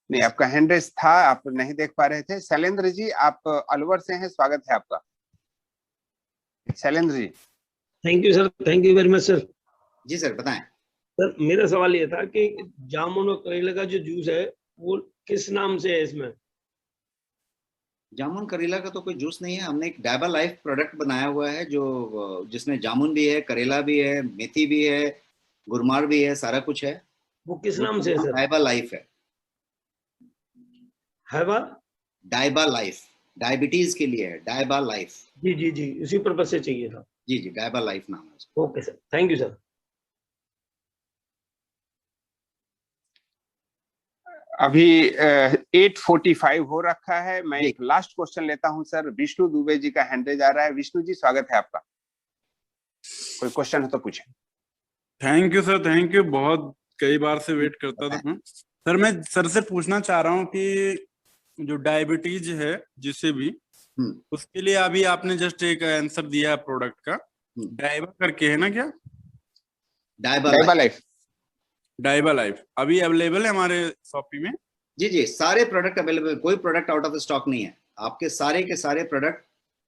नहीं, आपका हैंड रेस था, आप नहीं देख पा रहे थे। शैलेंद्र जी, आप अलवर से हैं, स्वागत है आपका। Shailendra ji. Thank you sir. Thank you very much sir. जी सर, बताएं। सर मेरा सवाल ये था कि जामुन और करेले का जो जूस है वो किस नाम से है इसमें? जामुन करेला का तो कोई जूस नहीं है। हमने एक डायबा लाइफ प्रोडक्ट बनाया हुआ है जो जिसमें जामुन भी है, करेला भी है, मेथी भी है, गुरमार भी है, सारा कुछ है। वो किस नाम से है सर? डायबा लाइफ है। डायबा लाइफ, डायबिटीज के लिए है। डायबा लाइफ। जी जी जी, इसी पर्पज से चाहिए था। जी जी, डायबा लाइफ नाम है। Okay sir, thank you sir. अभी 8:45 हो रखा है। मैं एक लास्ट क्वेश्चन लेता हूं सर। विष्णु दुबे जी का हैंड रेज आ रहा है। विष्णु जी, स्वागत है आपका। कोई क्वेश्चन हो तो पूछें। Thank you sir, thank you. बहुत कई बार से वेट करता था मैं। सर मैं सर से पूछना चाह रहा हूँ कि जो डायबिटीज है जिसे भी, उसके लिए अभी आपने जस्ट एक आंसर दिया प्रोडक्ट का, डायबा करके है ना क्या? डायबा लाइफ। डायबा लाइफ अभी अवेलेबल है हमारे शॉपी में? जी जी, सारे प्रोडक्ट अवेलेबल। कोई प्रोडक्ट आउट ऑफ स्टॉक नहीं है। आपके सारे के सारे प्रोडक्ट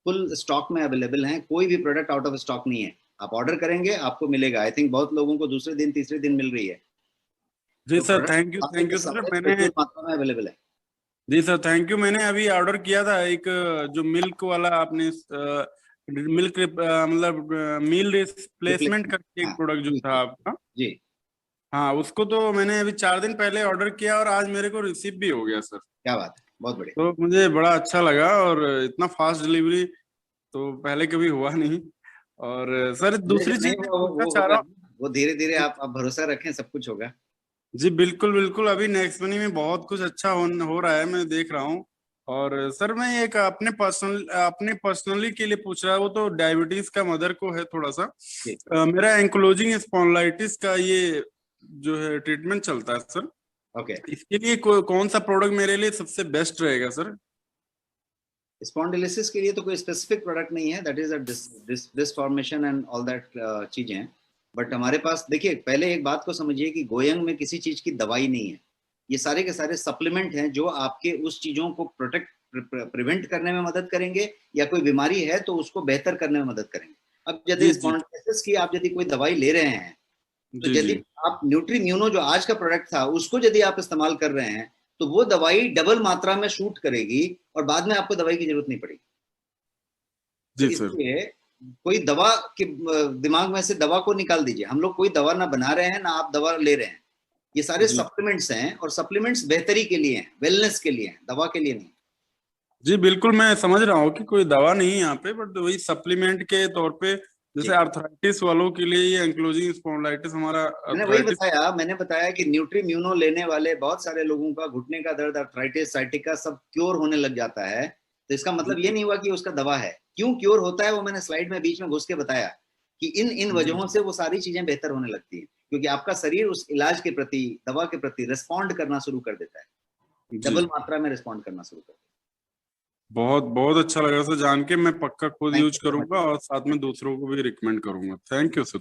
फुल स्टॉक में अवेलेबल हैं। कोई भी प्रोडक्ट आउट ऑफ स्टॉक नहीं है। आप ऑर्डर करेंगे आपको मिलेगा। आई थिंक बहुत लोगों को दूसरे दिन तीसरे दिन मिल रही है। जी सर, थैंक यू सर। मैंने मात्रा में अवेलेबल है। जी सर, थैंक यू। मैंने अभी ऑर्डर किया था एक जो मिल्क वाला, आपने मिल्क मतलब मील रिप्लेसमेंट करके एक प्रोडक्ट जो था आपका। जी हाँ, उसको तो मैंने अभी 4 दिन पहले ऑर्डर किया और आज मेरे को रिसीव भी हो गया सर। क्या बात है, बहुत बढ़िया। तो मुझे बड़ा अच्छा लगा और इतना फास्ट डिलीवरी तो पहले कभी हुआ नहीं। और सर दूसरी चीज वो धीरे धीरे आप भरोसा रखें, सब कुछ होगा। जी बिल्कुल बिल्कुल। अभी नेक्स्ट मनी में बहुत कुछ अच्छा हो रहा है, मैं देख रहा हूँ। और सर मैं एक अपने पर्सनली के लिए पूछ रहा है, वो तो डायबिटीज का मदर को है थोड़ा सा। मेरा एंक्लोजिंग स्पॉन्डिलाइटिस का ये जो है ट्रीटमेंट चलता है सर। ओके। इसके लिए कौन सा प्रोडक्ट मेरे लिए सबसे बेस्ट रहेगा सर? स्पॉन्डिलिसिस के लिए तो कोई स्पेसिफिक प्रोडक्ट नहीं है। That is a disinformation and all that चीजें। बट हमारे पास देखिए, पहले एक बात को समझिए कि गोयंग में किसी चीज की दवाई नहीं है। ये सारे के सारे सप्लीमेंट हैं जो आपके उस चीजों को प्रिवेंट करने में मदद करेंगे, या कोई बीमारी है तो उसको बेहतर करने में मदद करेंगे। अब यदि स्पॉन्डिलोसिस की आप यदि कोई दवाई ले रहे हैं, तो यदि आप न्यूट्रीम्यूनो जो आज का प्रोडक्ट था उसको यदि आप इस्तेमाल कर रहे हैं, तो वो दवाई डबल मात्रा में शूट करेगी और बाद में आपको दवाई की जरूरत नहीं पड़ेगी। इसलिए कोई दवा के दिमाग में से दवा को निकाल दीजिए। हम लोग कोई दवा ना बना रहे हैं ना आप दवा ले रहे हैं, ये सारे सप्लीमेंट्स हैं, और सप्लीमेंट्स बेहतरी के लिए हैं, वेलनेस के लिए हैं, दवा के लिए नहीं। जी बिल्कुल, मैं समझ रहा हूँ कि कोई दवा नहीं है यहाँ पे, बट वही सप्लीमेंट के तौर पे, जैसे आर्थराइटिस वालों के लिए ये एंक्लोजिंग स्पॉन्डिलाइटिस हमारा मैंने बताया कि न्यूट्रीम्यूनो लेने वाले बहुत सारे लोगों का घुटने का दर्द, आर्थराइटिस, साइटिका सब क्योर होने लग जाता है। तो इसका मतलब ये नहीं हुआ कि उसका दवा है। क्यों क्योर होता है वो मैंने स्लाइड में बीच में घुस के बताया कि इन वजहों से वो सारी चीजें बेहतर होने लगती हैं, क्योंकि आपका शरीर उस इलाज के प्रति, दवा के प्रति रिस्पॉन्ड करना शुरू कर देता है, डबल मात्रा में रिस्पॉन्ड करना शुरू कर देता है। बहुत बहुत अच्छा लगा सर जान के, मैं पक्का खुद यूज करूंगा और साथ में दूसरों को भी रिकमेंड करूंगा। Thank you sir,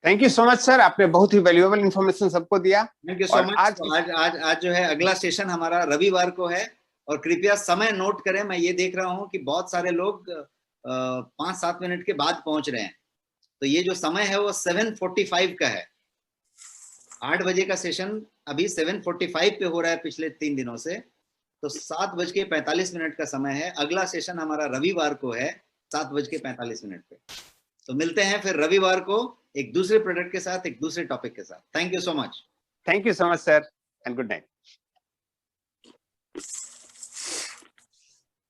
thank you so much sir, आपने बहुत ही वैल्यूएबल इंफॉर्मेशन सबको दिया। Thank you so much. आज जो है अगला सेशन हमारा रविवार को है, और कृपया समय नोट करें। मैं ये देख रहा हूँ कि बहुत सारे लोग 5-7 मिनट के बाद पहुंच रहे हैं, तो ये जो समय है वो 7:45 का है। 8 बजे का सेशन अभी 7:45 पे हो रहा है पिछले 3 दिनों से, तो 7:45 का समय है। अगला सेशन हमारा रविवार को है 7:45 पे। तो मिलते हैं फिर रविवार को एक दूसरे प्रोडक्ट के साथ, एक दूसरे टॉपिक के साथ। Thank you so much. Thank you so much sir, and good night.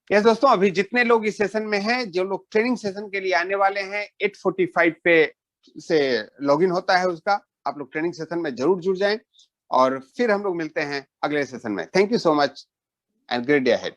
Yes दोस्तों, अभी जितने लोग इस सेशन में हैं, जो लोग ट्रेनिंग सेशन के लिए आने वाले हैं, 8:45 पे से लॉगिन होता है उसका, आप लोग ट्रेनिंग सेशन में जरूर जुड़ जाएं, और फिर हम लोग मिलते हैं अगले सेशन में। Thank you so much and great day ahead.